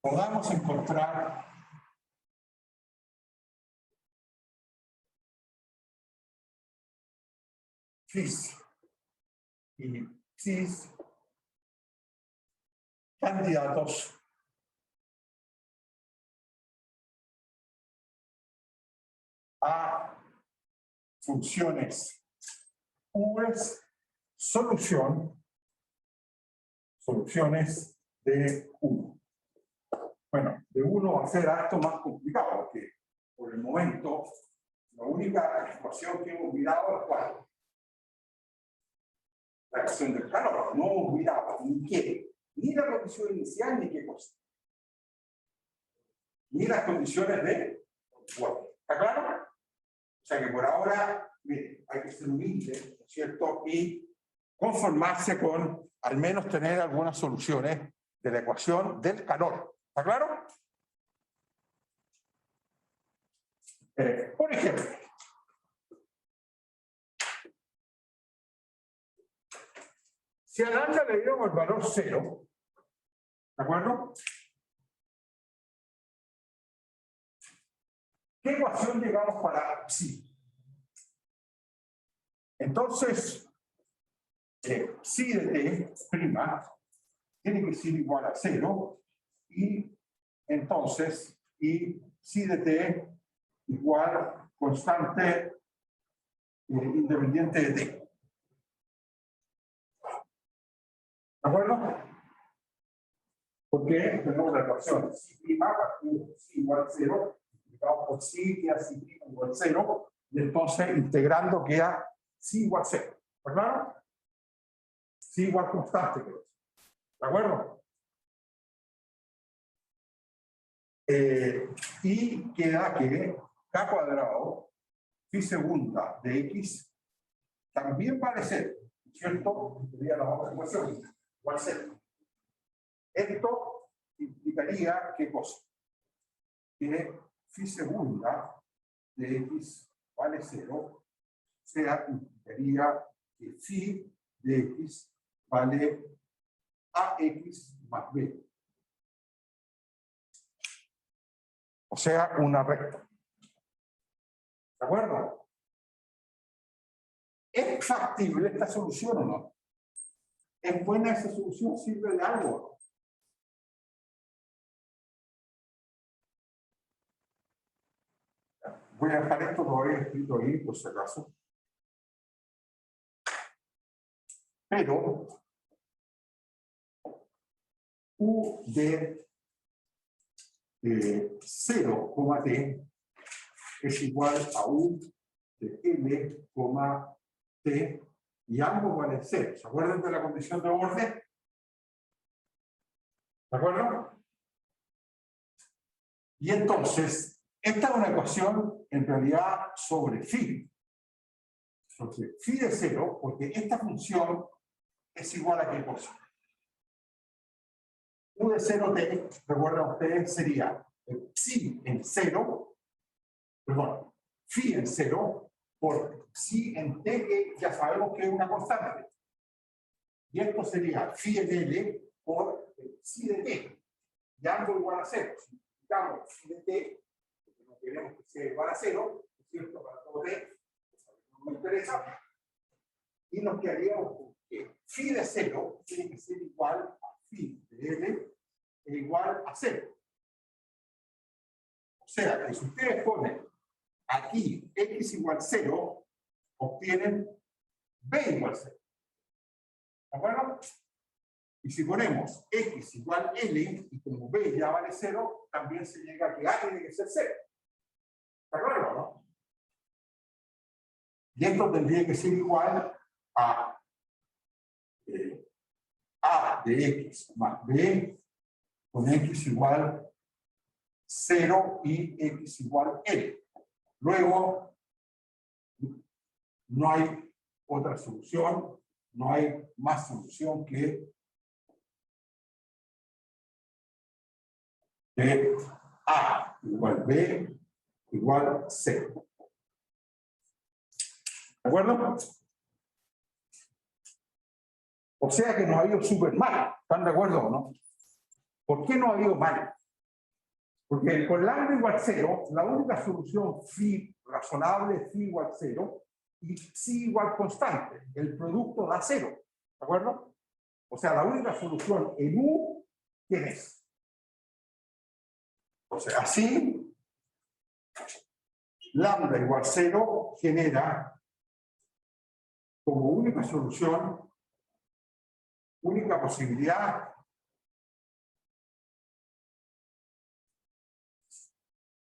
podamos encontrar FIS y CIS candidatos a funciones U's soluciones de 1. Bueno, de 1 va a ser harto más complicado, porque por el momento la única ecuación que hemos mirado es cuál. La ecuación del calor. No hemos mirado ni qué, ni la condición inicial, ni qué cosa. Ni las condiciones de bueno, ¿está claro? O sea que por ahora, mire, hay que ser humilde, ¿no es cierto? Y conformarse con al menos tener algunas soluciones de la ecuación del calor. ¿Está claro? Por ejemplo, si a lambda le dieron el valor 0, ¿de acuerdo? ¿Qué ecuación llegamos para psi? Entonces, psi de t prima tiene que ser igual a 0 y entonces psi de t igual constante independiente de t. ¿De acuerdo? Porque tenemos la ecuación psi prima psi igual a 0, multiplicado por psi queda psi prima igual a 0, y entonces integrando queda psi igual a 0. ¿Está claro? Psi igual constante, creo. ¿De acuerdo? Y queda que k cuadrado phi segunda de x también vale 0, ¿cierto? Sería la otra ecuación, igual 0. Esto implicaría, ¿qué cosa? Que phi segunda de x vale 0, o sea, implicaría que phi de x vale ax más b. O sea, una recta. ¿De acuerdo? ¿Es factible esta solución o no? ¿Es buena esa solución? ¿Sirve de algo? Voy a dejar esto, lo había escrito ahí, por si acaso. Pero U de 0, t es igual a U de L, t, y ambos valen 0. ¿Se acuerdan de la condición de orden? ¿De acuerdo? Y entonces, esta es una ecuación en realidad sobre phi. Sobre phi de 0, porque esta función es igual a qué cosa. U de 0t, recuerdan ustedes, sería psi en 0, perdón, phi en 0, por psi en t, que ya sabemos que es una constante. Y esto sería phi en L por psi de t, y ambos igual a 0. Si multiplicamos phi de t, porque no queremos que sea igual a 0, es cierto, para todo t, no me interesa, y nos quedaríamos con que phi de 0 tiene que ser igual a phi de L es igual a 0. O sea, que si ustedes ponen aquí x igual 0, obtienen b igual 0. ¿De acuerdo? Y si ponemos x igual L, y como b ya vale 0, también se llega a que a tiene que ser 0. ¿Está claro, no? Y esto tendría que ser igual a a de x más b con x igual 0 y x igual L. Luego, no hay otra solución, no hay más solución que A igual B igual C. ¿De acuerdo? O sea que nos ha ido súper mal. ¿Están de acuerdo o no? ¿Por qué no ha ido mal? Porque con lambda igual 0, la única solución phi razonable es phi igual 0 y psi igual constante. El producto da 0. ¿De acuerdo? O sea, la única solución en U, ¿quién es? O sea, así, lambda igual 0 genera como única solución, única posibilidad,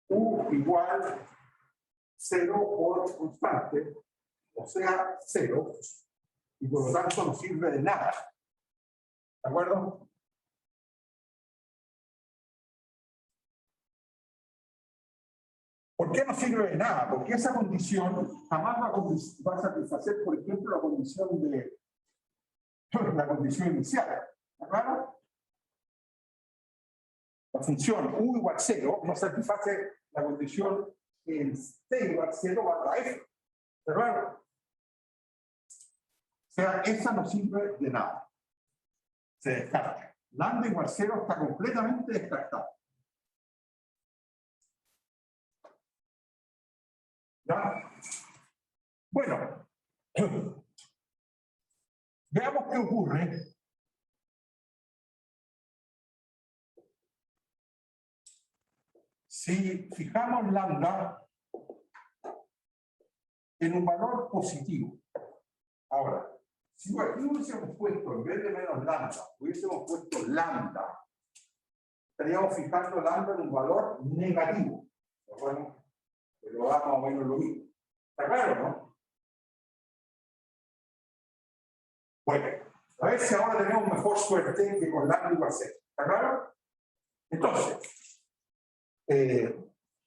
U igual 0 por constante, o sea, 0, y por lo tanto no sirve de nada. ¿De acuerdo? ¿Por qué no sirve de nada? Porque esa condición jamás va a satisfacer, por ejemplo, la condición inicial. ¿De acuerdo? La función U igual 0 no satisface la condición que en T igual 0 va a F. ¿De acuerdo? O sea, esa no sirve de nada. Se descarta. Lambda igual 0 está completamente descartado. ¿Ya? Bueno, veamos qué ocurre si fijamos lambda en un valor positivo. Ahora, si aquí hubiésemos puesto, en vez de menos lambda, hubiésemos puesto lambda, estaríamos fijando lambda en un valor negativo. ¿De acuerdo? Pero da más o menos lo mismo. ¿Está claro, no? Bueno, a ver si ahora tenemos mejor suerte que con lambda igual 0. ¿Está claro? Entonces,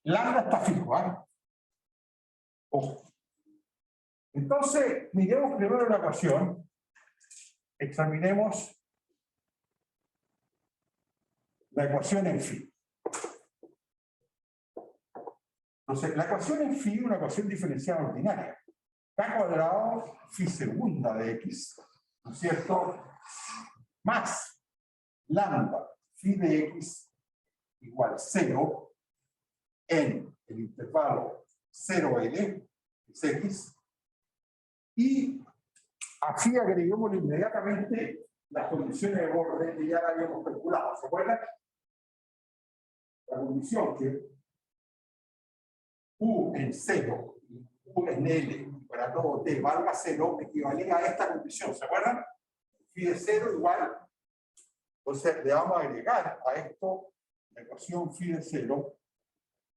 lambda está fijo, ¿ah? Ojo. Entonces, miremos primero la ecuación. Examinemos la ecuación en phi. Entonces, la ecuación en phi es una ecuación diferencial ordinaria. K cuadrado phi segunda de x, ¿no es cierto? Más lambda phi de x igual 0 en el intervalo 0L, es x, y a phi agreguemos inmediatamente las condiciones de borde que ya la habíamos calculado. ¿Se acuerdan? La condición que U en 0 y U en L para todo T valga 0 equivalía a esta condición. ¿Se acuerdan? Phi de 0 igual. Entonces le vamos a agregar a esto la ecuación phi de 0,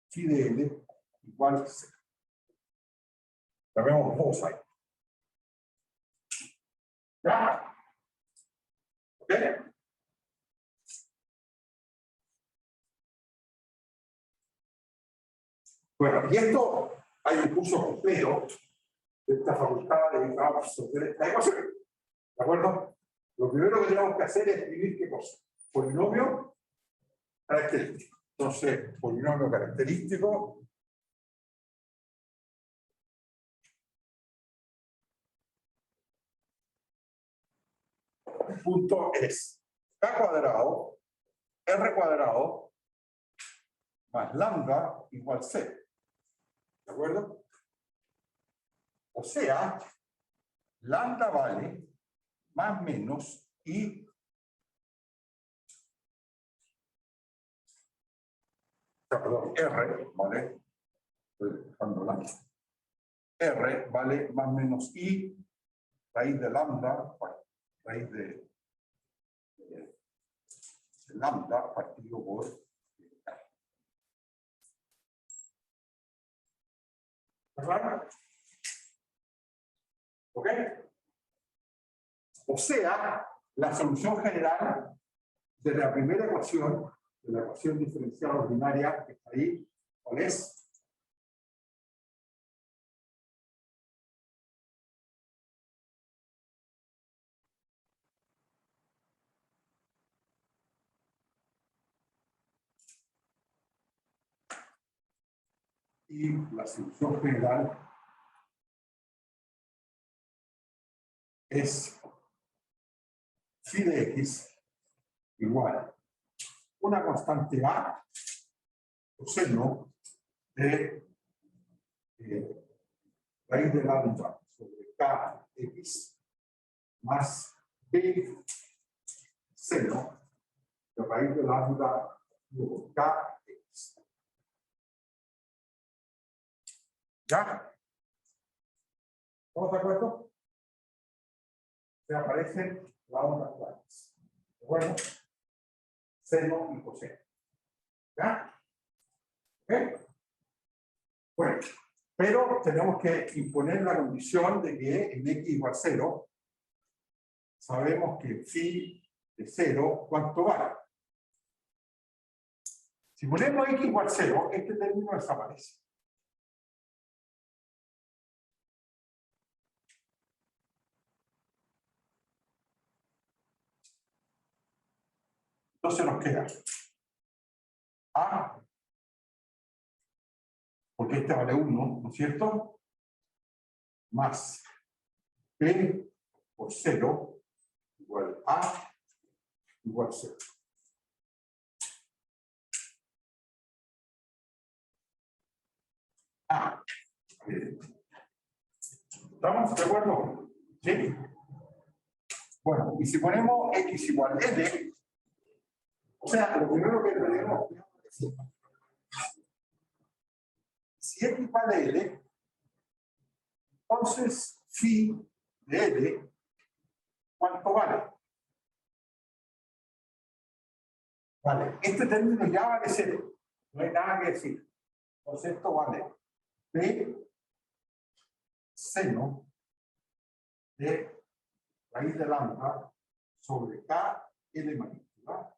phi de L igual a 0. La vemos dos ahí. ¿Ya? ¿Ok? Bueno, y esto hay un curso completo de esta facultad dedicado a resolver esta ecuación. ¿De acuerdo? Lo primero que tenemos que hacer es escribir qué cosa. Polinomio característico. Entonces, polinomio característico punto es K cuadrado R cuadrado más lambda igual 0. ¿De acuerdo? O sea, lambda vale más menos y perdón, R vale, estoy dejando lambda. R vale más menos i raíz de lambda, raíz de lambda partido por ¿verdad? ¿Ok? O sea, la solución general de la primera ecuación de la ecuación diferencial ordinaria que está ahí, ¿cuál es? Y la solución general es phi de x igual una constante a coseno de raíz de lambda sobre kx más b seno de raíz de lambda sobre kx. ¿Ya? ¿Estamos de acuerdo? Se aparecen las ondas cuánticas. ¿De acuerdo? Seno y coseno. ¿Ya? ¿Ok? Bueno, pero tenemos que imponer la condición de que en x igual 0 sabemos que phi de 0, ¿cuánto vale? Si ponemos x igual 0, este término desaparece. Entonces nos queda A, porque este vale 1, ¿no es cierto? Más B por 0 igual A igual 0. ¿Estamos de acuerdo? ¿Sí? Bueno, y si ponemos x igual L, o sea, lo primero que tenemos que decir, si x vale L, entonces phi de L, ¿cuánto vale? Vale, este término ya vale 0, no hay nada que decir. Entonces esto vale B seno de raíz de lambda sobre K L mayúscula.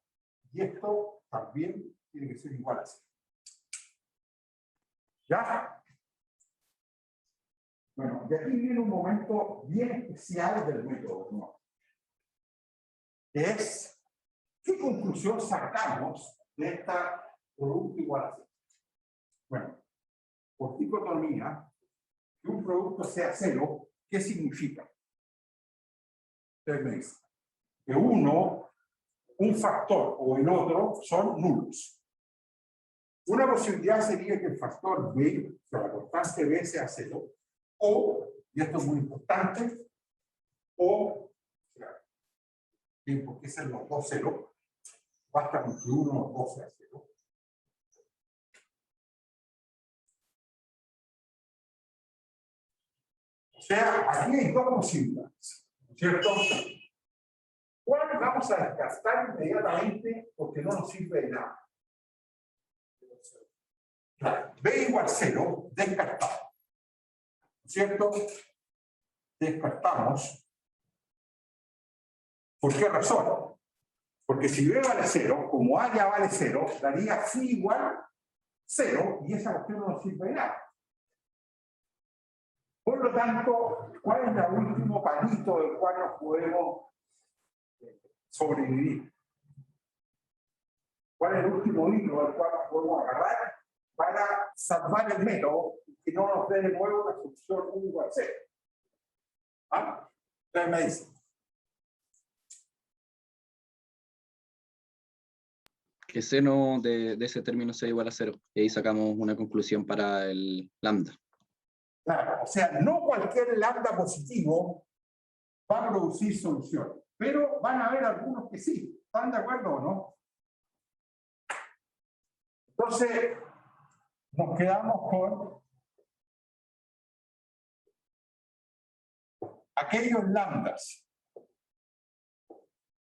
Y esto también tiene que ser igual a 0. ¿Ya? Bueno, de aquí viene un momento bien especial del método, ¿no? Que es, ¿qué conclusión sacamos de esta producto igual a 0? Bueno, por dicotomía, que un producto sea 0, ¿qué significa? Ustedes me dicen que un factor o el otro son nulos. Una posibilidad sería que el factor B, o sea, la constante B sea 0, o, y esto es muy importante, o sea, bien, porque son los dos 0, basta con que uno o dos sea 0. O sea, aquí hay dos posibilidades, ¿no es cierto? ¿Cuál vamos a descartar inmediatamente porque no nos sirve de nada? Claro, B igual 0, descartado. ¿No es cierto? Descartamos. ¿Por qué razón? Porque si B vale 0, como A ya vale 0, daría phi igual 0 y esa cuestión no nos sirve de nada. Por lo tanto, ¿cuál es el último palito del cual nos podemos sobrevivir? ¿Cuál es el último hilo del cual nos podemos agarrar para salvar el método y que no nos dé de nuevo la solución 1 igual a 0? ¿Ah? Ustedes me dicen. Que seno de ese término sea igual a 0. Y ahí sacamos una conclusión para el lambda. Claro, o sea, no cualquier lambda positivo va a producir solución, pero van a haber algunos que sí. ¿Están de acuerdo o no? Entonces, nos quedamos con aquellos lambdas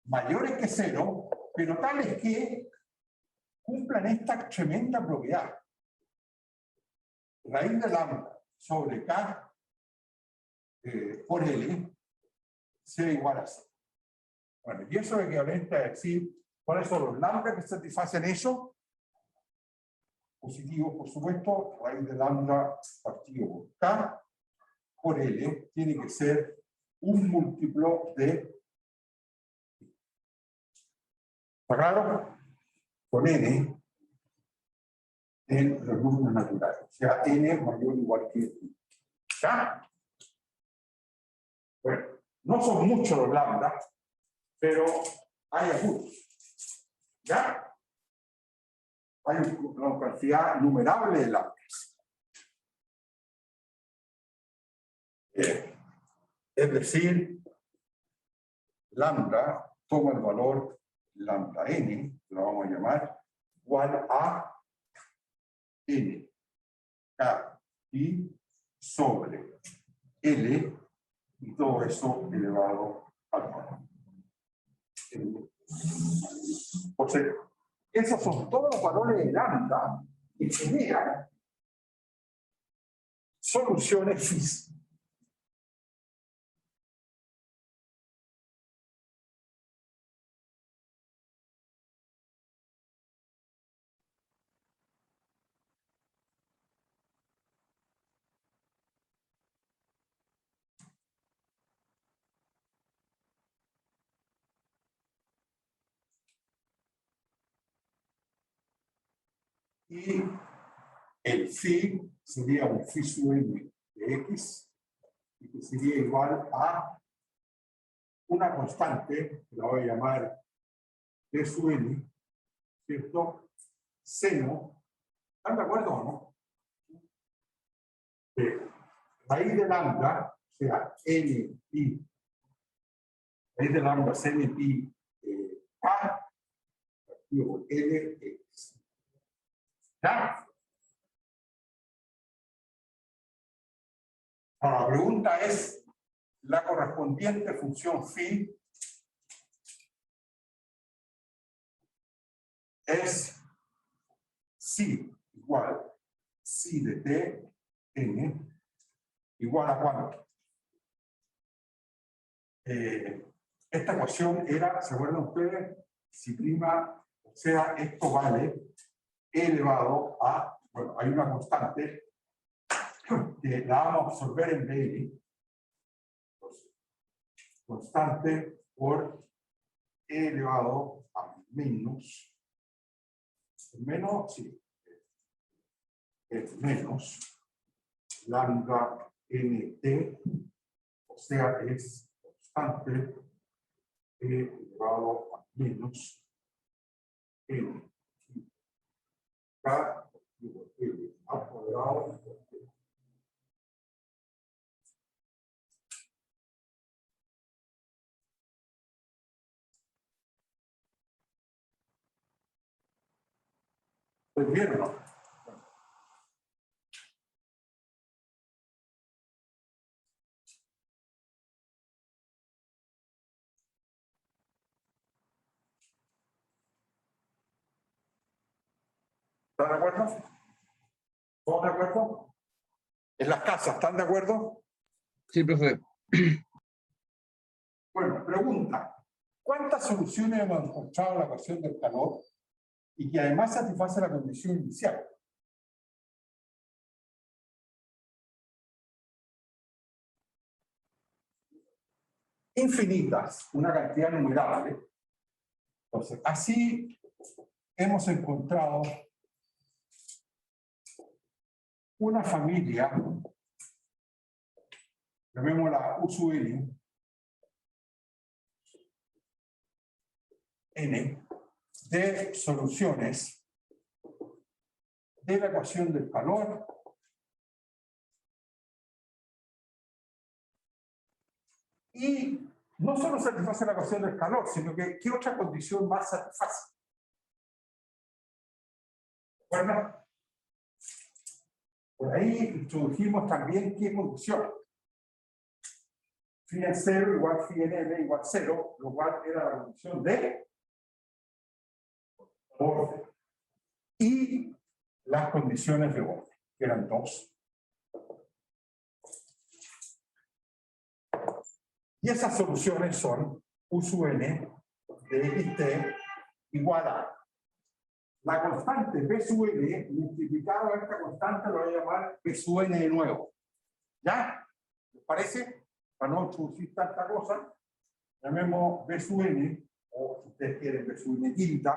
mayores que 0, pero tales que cumplan esta tremenda propiedad. Raíz de lambda sobre K por L sea igual a 0. Bueno, y eso es equivalente a decir ¿Cuáles son los lambda que satisfacen eso? Positivo, por supuesto, raíz de lambda partido por K por L tiene que ser un múltiplo de... ¿Está claro? Con N en los números naturales. O sea, N mayor o igual que I. ¿Ya? Bueno, no son muchos los lambda, pero hay algunos. ¿Ya? Hay una cantidad numerable de lambda. Es decir, lambda toma el valor lambda n, lo vamos a llamar, igual a n, k, i sobre l, y todo eso elevado al cuadrado. Entonces, esos son todos los valores de lambda que generan soluciones físicas. Y el phi sería un phi sub n de x, y que sería igual a una constante, que la voy a llamar d sub n, ¿cierto? Seno, ¿están de acuerdo o no? Raíz de lambda, o sea, n pi, raíz de lambda es n pi k, partido por l x. ¿Ya? Ahora, la pregunta es, la correspondiente función phi es psi igual psi de t n igual a cuánto. Esta ecuación era, ¿se acuerdan ustedes? Si prima, o sea, esto vale e elevado a, bueno, hay una constante que la vamos a absorber en BL. Constante por e elevado a menos, sí, es menos lambda nt, o sea, es constante e elevado a menos n k al cuadrado. ¿Pues bien o no? ¿Están de acuerdo? ¿Todos de acuerdo? En las casas, ¿están de acuerdo? Sí, profe. Bueno, pregunta. ¿Cuántas soluciones hemos encontrado en la ecuación del calor y que además satisface la condición inicial? Infinitas, una cantidad numerable. Entonces, así hemos encontrado una familia, llamémosla U sub n, de soluciones de la ecuación del calor y no solo satisface la ecuación del calor, sino que ¿qué otra condición más satisface? ¿Recuerdan? Por ahí introdujimos también qué condición. Phi en 0 igual phi en n igual 0, lo cual era la condición de orden. Y las condiciones de orden, que eran dos. Y esas soluciones son U sub n de xt igual a la constante P sub n multiplicado a esta constante lo voy a llamar P sub n de nuevo. ¿Ya? ¿Les parece? Para no introducir tanta cosa, llamemos B sub n, o si ustedes quieren B sub n tilde.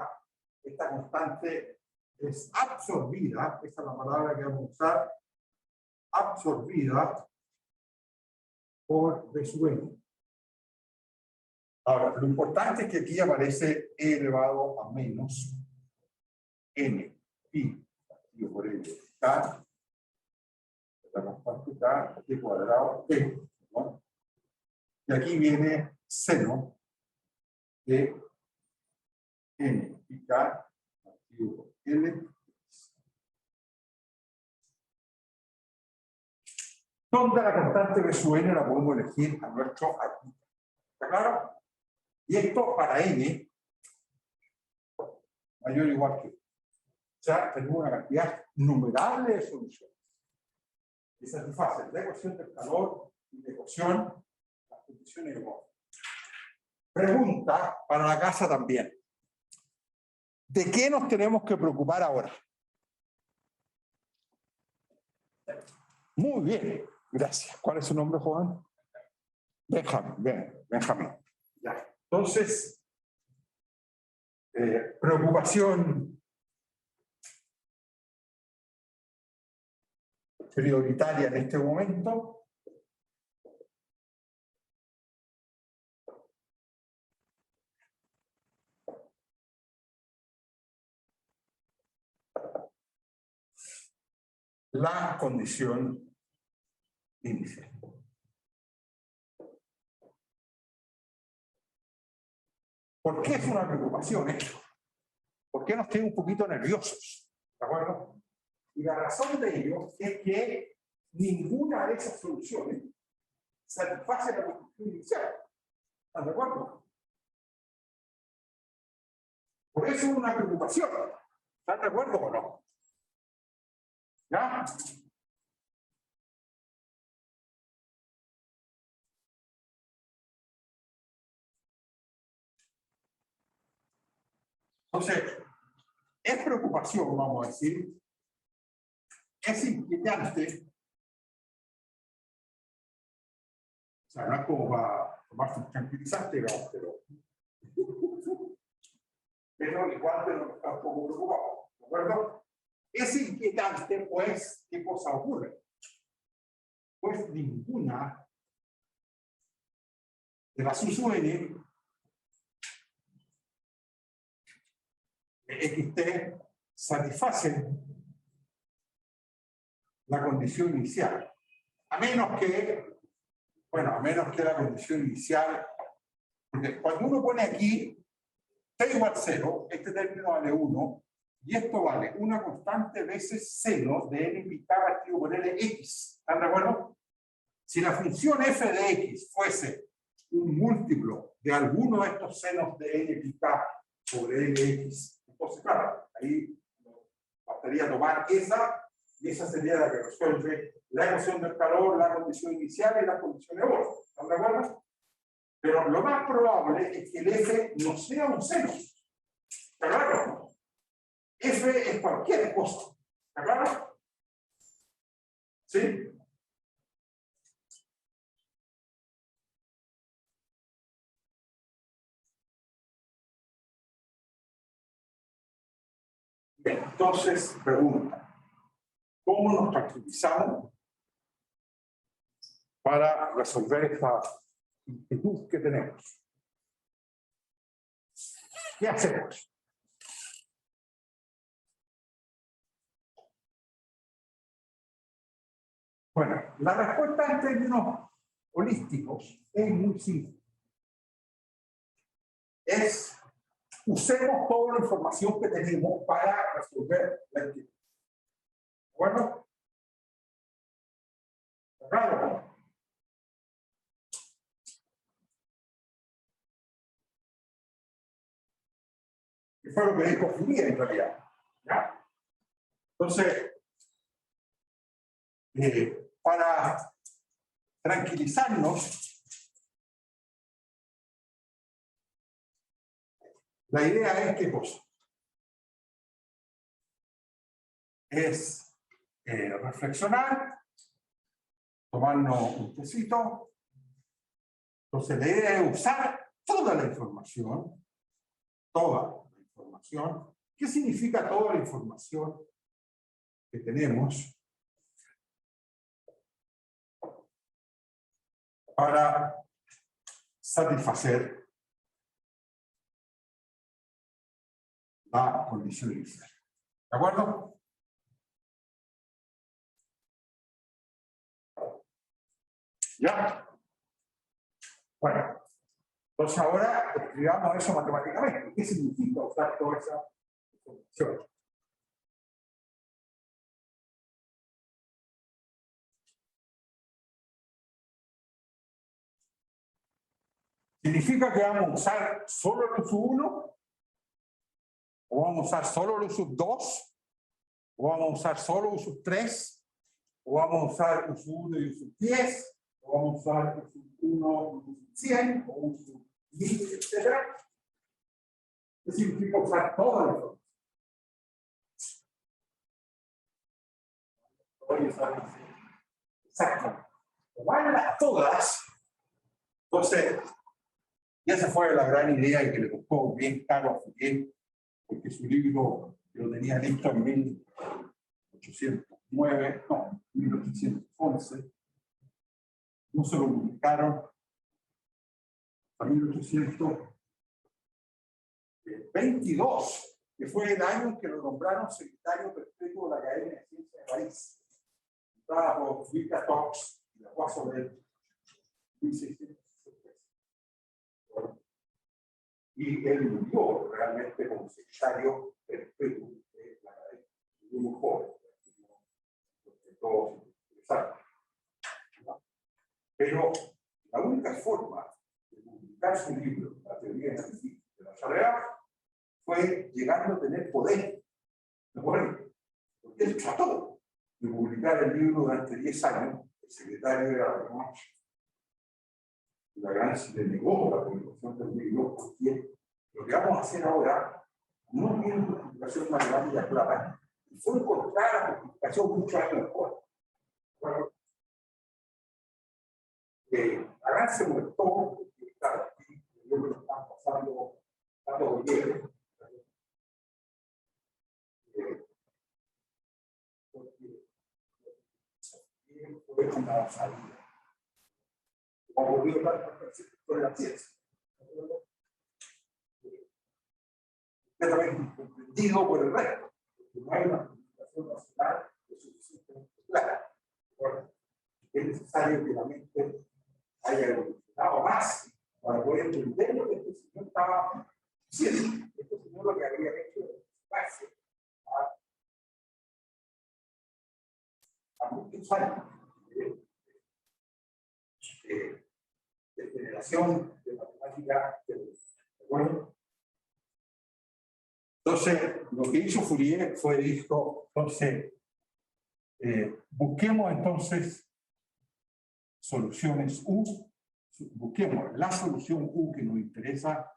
Esta constante es absorbida, esa es la palabra que vamos a usar, absorbida por B sub n. Ahora, lo importante es que aquí aparece e elevado a menos n pi partido por l k, la constante k, t cuadrado t, ¿no? Y aquí viene seno de n pi k partido por l. Donde la constante B sub n la podemos elegir a nuestro artículo. ¿Está claro? Y esto para n mayor o igual que. O sea, tenemos una cantidad numerable de soluciones que satisfacen la ecuación del calor y la ecuación de las condiciones de modo. Pregunta para la casa también. ¿De qué nos tenemos que preocupar ahora? Muy bien, gracias. ¿Cuál es su nombre, Juan? Benjamín. Bien, Benjamín. Ya. Entonces, preocupación prioritaria en este momento. La condición inicial. ¿Por qué es una preocupación esto? ¿Por qué nos tiene un poquito nerviosos? ¿De acuerdo? Y la razón de ello es que ninguna de esas soluciones satisface la condición inicial. ¿Están de acuerdo? Por eso es una preocupación. ¿Están de acuerdo o no? ¿Ya? Entonces, es preocupación, vamos a decir, es inquietante, o sea, no es como para tomarse un tranquilizante, ¿no? pero igual pero está un poco preocupado, ¿de acuerdo? Es inquietante, pues, ¿qué cosa ocurre? Pues ninguna de las USUN XT satisfacen la condición inicial. A menos que, bueno, a menos que la condición inicial, porque cuando uno pone aquí t igual 0, este término vale 1, y esto vale una constante veces seno de n pi k partido por l x. ¿Están de acuerdo? Si la función f de x fuese un múltiplo de alguno de estos senos de n pi k por l x, entonces, claro, ahí bastaría tomar esa, y esa sería la que resuelve la ecuación del calor, la condición inicial y la condición de Bohr. ¿Están de acuerdo? Pero lo más probable es que el f no sea un seno. ¿Está claro? F es cualquier cosa. ¿Está claro? ¿Sí? Bien, entonces, pregunta. ¿Cómo nos tranquilizamos para resolver esta inquietud que tenemos? ¿Qué hacemos? Bueno, la respuesta en términos holísticos es muy simple. Es, usemos toda la información que tenemos para resolver la inquietud. ¿De acuerdo? Claro. Que fue lo que dijo Fourier en realidad. ¿Ya? Entonces, para tranquilizarnos, La idea es, ¿qué cosa? Es reflexionar, tomarnos un tecito. Entonces, la idea es usar toda la información. Toda la información. ¿Qué significa toda la información que tenemos para satisfacer la condición inicial? ¿De acuerdo? ¿Ya? Bueno, entonces ahora escribamos eso matemáticamente. ¿Qué significa usar toda esa información? ¿Significa que vamos a usar solo el uso 1? ¿O vamos a usar solo el uso 2? ¿O vamos a usar solo el uso 3? ¿O vamos a usar uso 1 y uso 10? ¿O vamos a usar uso 1 y uso 100? ¿O uso 1000, etcétera? ¿Qué significa usar toda la información? Exacto. Tomarlas todas. Entonces, ya se fue la gran idea y que le costó bien caro a Fourier, porque su libro lo tenía listo en 1809, no, 1811. No se lo publicaron a 1822, que fue el año en que lo nombraron secretario perpetuo de la Academia de Ciencias de París. Estaba por Victor Tox y la Poisson de 1603. Y él murió realmente como secretario perpetuo de la Academia. Muy joven, todos interesantes. Pero la única forma de publicar su libro, La teoría de la realidad, fue llegando a tener poder. ¿De acuerdo? Porque él trató de publicar el libro durante 10 años, el secretario era Lagrange. Lagrange le negó la publicación del libro porque lo que vamos a hacer ahora no tiene una publicación matemática clara y fue encontrar la publicación mucho años después. Bueno, Lagrange se molestó porque, claro, aquí lo están pasando datos de hierro. Porque fue una salida. Como volvió a hablar con la ciencia. Completamente comprendido por el resto, porque no hay una comunicación racional lo suficientemente clara. Es necesario que la mente haya evolucionado más para poder entender lo que este señor estaba diciendo. Este señor lo que había hecho es base a muchos años de generación de matemática. ¿De acuerdo? Entonces, lo que hizo Fourier fue, dijo, entonces, busquemos entonces soluciones U, busquemos la solución U que nos interesa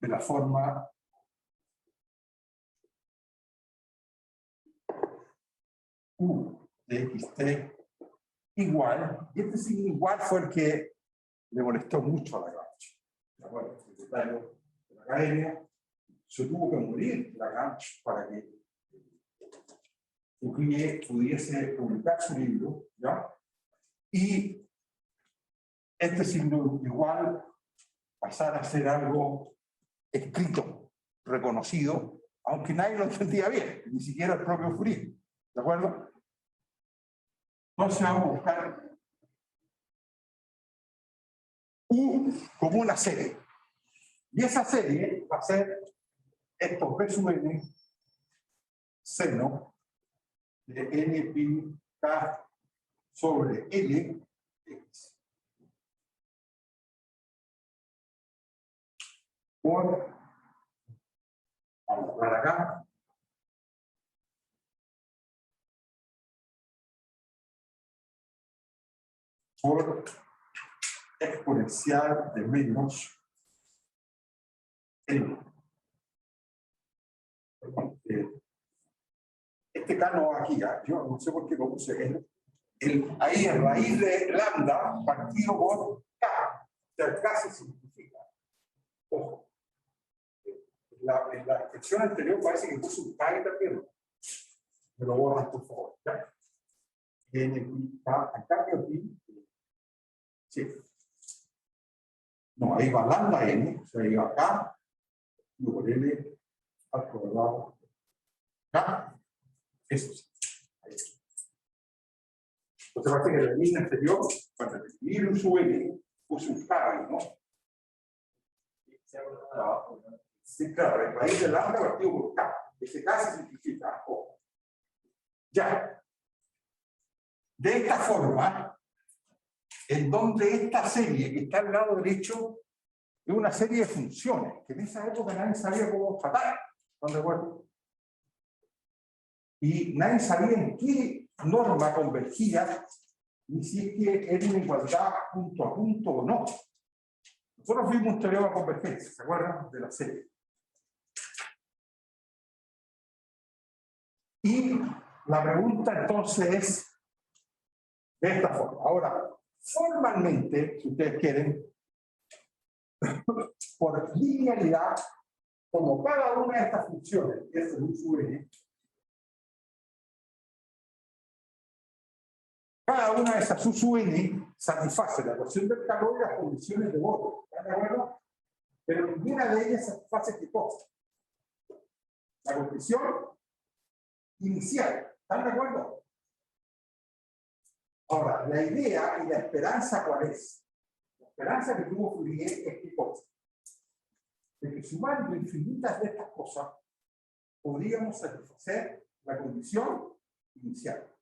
de la forma U de xt igual, y este signo igual fue el que le molestó mucho a Lagrange. Bueno, el secretario de la Academia se tuvo que morir Lagrange para que Fourier pudiese publicar su libro, ¿ya? Y este signo igual pasara a ser algo escrito, reconocido, aunque nadie lo entendía bien, ni siquiera el propio Fourier, ¿de acuerdo? Entonces vamos a buscar U como una serie. Y esa serie va a ser estos B sub n seno de n pi k sobre L x. Por, vamos para acá. Por exponencial de menos n. Este K no va aquí, yo no sé por qué lo puse. Ahí en raíz de lambda partido por K. O sea, el K se simplifica. Ojo. En la expresión anterior parece que puse un K y también. Me lo borran, por favor. ¿Ya? Acá aquí. Sí. No, ahí va lambda n, o sea, ahí va acá, y por L al cuadrado. Acá. Eso sí. Ahí está. Entonces parece que en la línea anterior, para escribir un sub n, puse un K ahí, ¿no? Sí, claro, el raíz de lambda partido por K. Ese K se simplifica. Ojo. Ya. De esta forma, en donde esta serie que está al lado derecho es una serie de funciones que en esa época nadie sabía cómo tratar. ¿Están de acuerdo? Y nadie sabía en qué norma convergía, ni si es que era una igualdad punto a punto o no. Nosotros vimos un teorema de convergencia, ¿se acuerdan? De la serie. Y la pregunta entonces es de esta forma. Ahora, formalmente, si ustedes quieren, por linealidad, como cada una de estas funciones, f de un sub n, cada una de esas sub n satisface la ecuación del calor y las condiciones de Born. ¿Están de acuerdo? Pero ninguna de ellas satisface qué cosa. La condición inicial. ¿Están de acuerdo? Ahora, la idea y la esperanza, ¿cuál es? La esperanza que tuvo Fourier es qué cosa. De que sumando infinitas de estas cosas, podríamos satisfacer la condición inicial.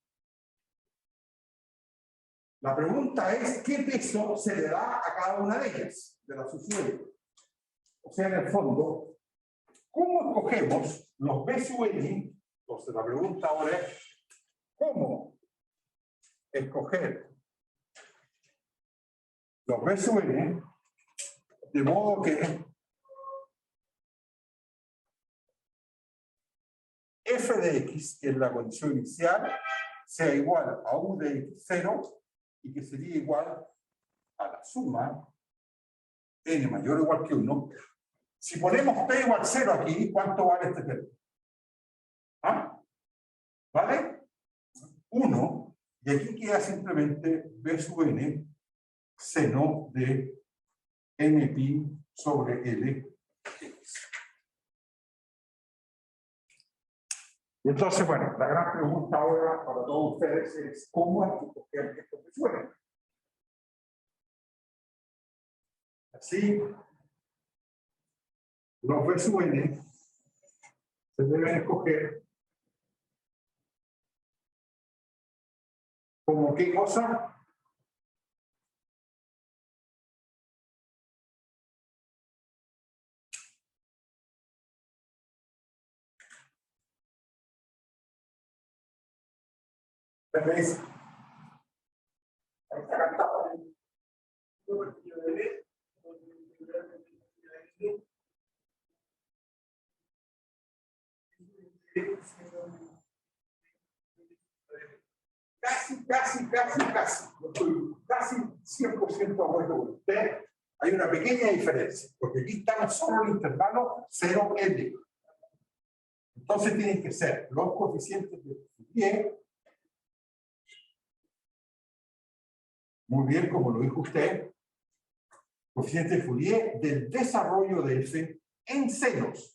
La pregunta es, ¿qué peso se le da a cada una de ellas, de las sub-n? O sea, en el fondo, ¿cómo escogemos los B sub n? Entonces, la pregunta ahora es, ¿cómo escoger los B sub n de modo que f de x, que es la condición inicial, sea igual a u de x0 y que sería igual a la suma n mayor o igual que 1. Si ponemos p igual 0 aquí, ¿cuánto vale este término? ¿Ah? ¿Vale? 1, y aquí queda simplemente b sub n seno de n pi sobre l x. Y entonces, bueno, la gran pregunta ahora para todos ustedes es ¿cómo es que escoger estos B sub n? Así, los B sub n se deben escoger como qué cosa. ¿Veis? Ahí está cantado. Casi. Yo estoy casi 100% de acuerdo con usted. Hay una pequeña diferencia, porque aquí estamos solo en el intervalo 0L. Entonces tienen que ser los coeficientes de Fourier. Muy bien, como lo dijo usted, coeficiente de Fourier del desarrollo de F en senos.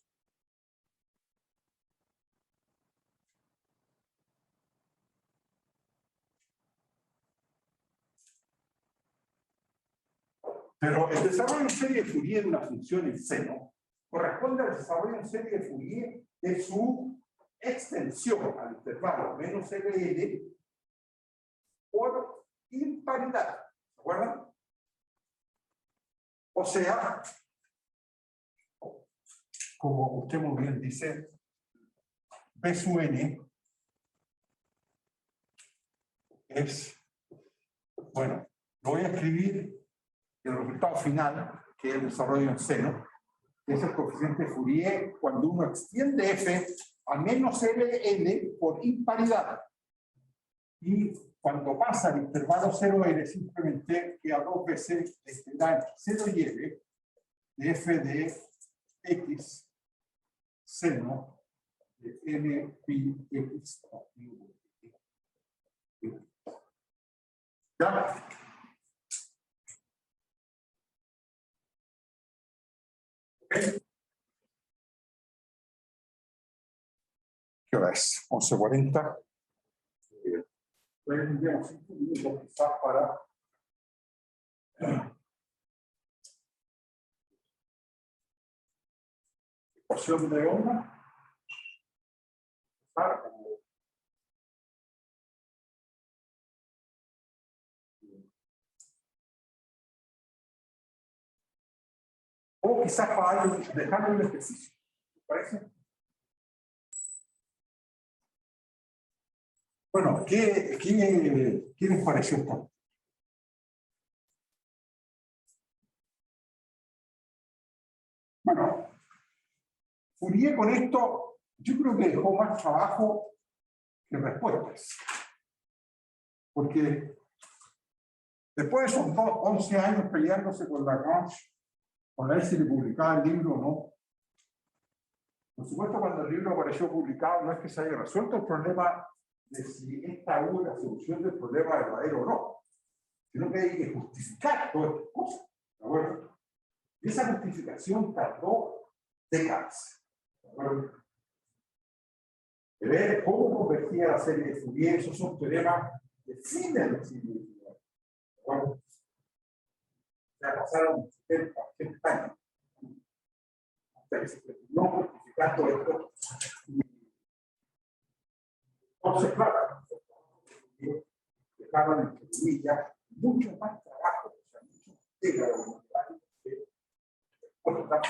Pero el desarrollo en serie de Fourier de una función en seno corresponde al desarrollo en serie de Fourier de su extensión al intervalo menos LL por imparidad. ¿Se acuerdan? O sea, como usted muy bien dice, B sub n es, bueno, lo voy a escribir el resultado final, que es el desarrollo en seno, que es el coeficiente de Fourier cuando uno extiende f a menos LL por imparidad. Y cuando pasa el intervalo 0L, simplemente queda dos veces la integral 0 y L de f de x seno de n pi x. ¿Ya? ¿Okay? ¿Qué hora es? 11:40. Tendríamos 5 minutos quizás para ecuación de onda. O quizás para dejarlo en ejercicio. ¿Te parece? Bueno, ¿qué les pareció esto? Bueno, Fourier con esto, yo creo que dejó más trabajo que respuestas. Porque después de esos 11 años peleándose con Lagrange, con él si le publicaba el libro o no. Por supuesto, cuando el libro apareció publicado, no es que se haya resuelto el problema de si esta es la solución del problema verdadero o no, sino que hay que justificar todas estas cosas. ¿De acuerdo? Y esa justificación tardó décadas. ¿De acuerdo? De ver cómo convertía la serie de Fourier, esos son teoremas de fin del siglo XIX. ¿De acuerdo? Ya pasaron 70, 80 años. Hasta que se terminó justificando esto. Entonces, claro, dejaron en comillas mucho más trabajo, o sea, mucho más tela de voluntad que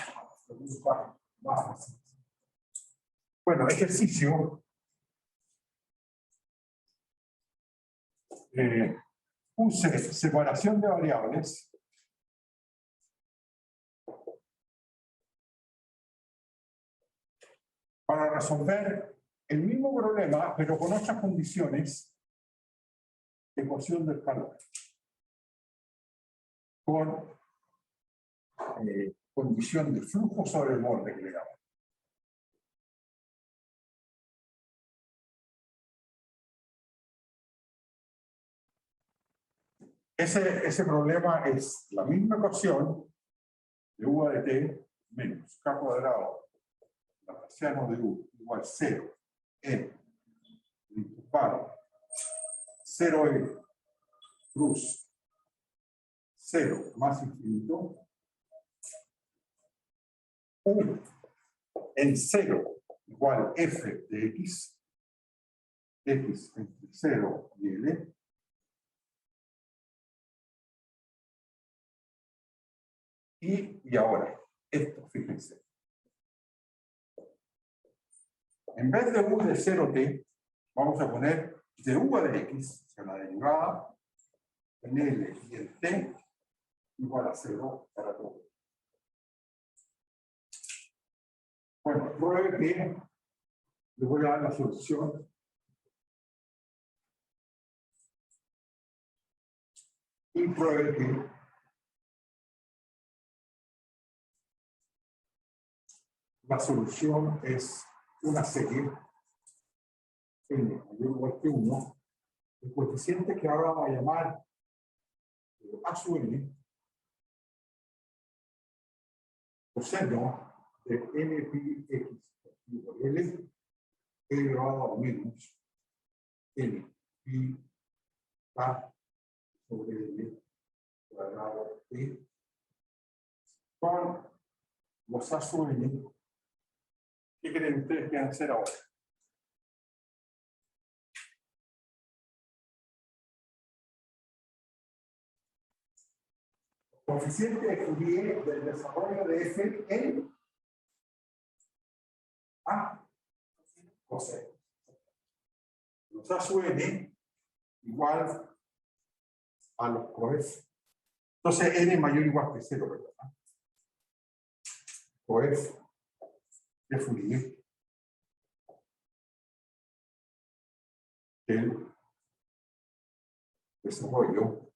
otras más fáciles. Bueno, ejercicio. Puse separación de variables. Para resolver el mismo problema, pero con otras condiciones, ecuación del calor. Con condición de flujo sobre el borde que le damos. Ese problema es la misma ecuación de u de t menos k cuadrado laplaciano de u igual 0 en par 0e plus 0 más infinito u en 0 igual f de x entre 0 y l y ahora esto, fíjense, en vez de u de 0t vamos a poner de u de x, o sea, la derivada en L y en T igual a 0 para todo. Bueno, pruebe que le voy a dar la solución. Y pruebe que la solución es una serie n mayor o igual que 1. El coeficiente que ahora vamos a llamar a sub n, coseno de n pi x por l elevado a menos n pi a sobre l cuadrado t con los a sub n. ¿Qué creen ustedes que van a hacer ahora? Coeficiente de Fourier del desarrollo de f en a coseno. Los a sub n igual a los coes Entonces, n mayor o igual que 0, ¿verdad? O f de Fourier el desarrollo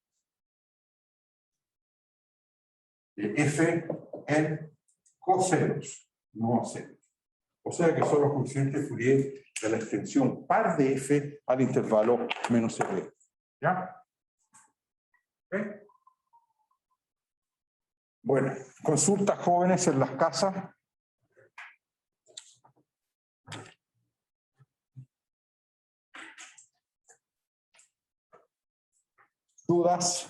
de f en cosenos, no ceros. O sea que son los coeficientes de Fourier de la extensión par de f al intervalo menos 0. ¿Ya? ¿Ok? Bueno, consultas jóvenes en las casas. ¿Dudas?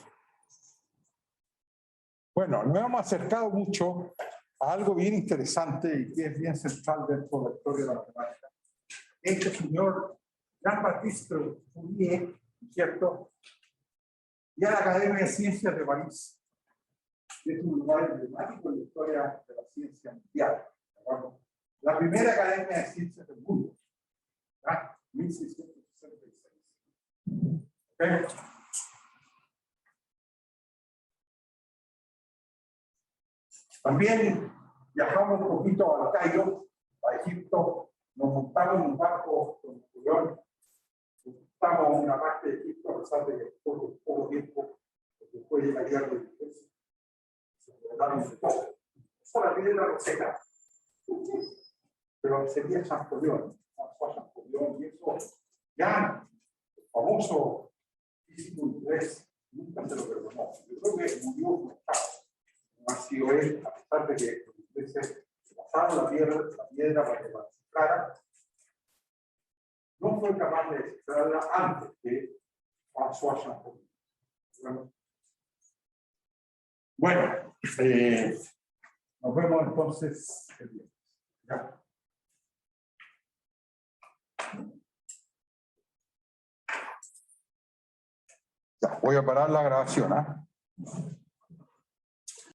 Bueno, nos hemos acercado mucho a algo bien interesante y que es bien central dentro de la historia de la matemática. Este señor Jean-Baptiste Fourier, ¿cierto? Y a la Academia de Ciencias de París. Es un lugar emblemático en la historia de la ciencia mundial. ¿Verdad? La primera Academia de Ciencias del mundo. ¿Verdad? 1666. ¿Okay? También viajamos un poquito al Cairo, a Egipto, nos montamos en un barco con Napoleón, estamos en una parte de Egipto, a pesar de que poco tiempo, porque después llegaría a la iglesia, se trataron de todo. Eso la piedra roseca, pero sería Champollion, Champollion, y eso ya, el famoso físico inglés, nunca se lo perdonó. Yo creo que murió frustrado. No ha sido él, a pesar de que los ingleses pasaron la piedra para que la descifrara, no fue capaz de descifrarla antes que François Champollion. Bueno, nos vemos entonces el viernes. Ya. Ya, voy a parar la grabación, ¿ah?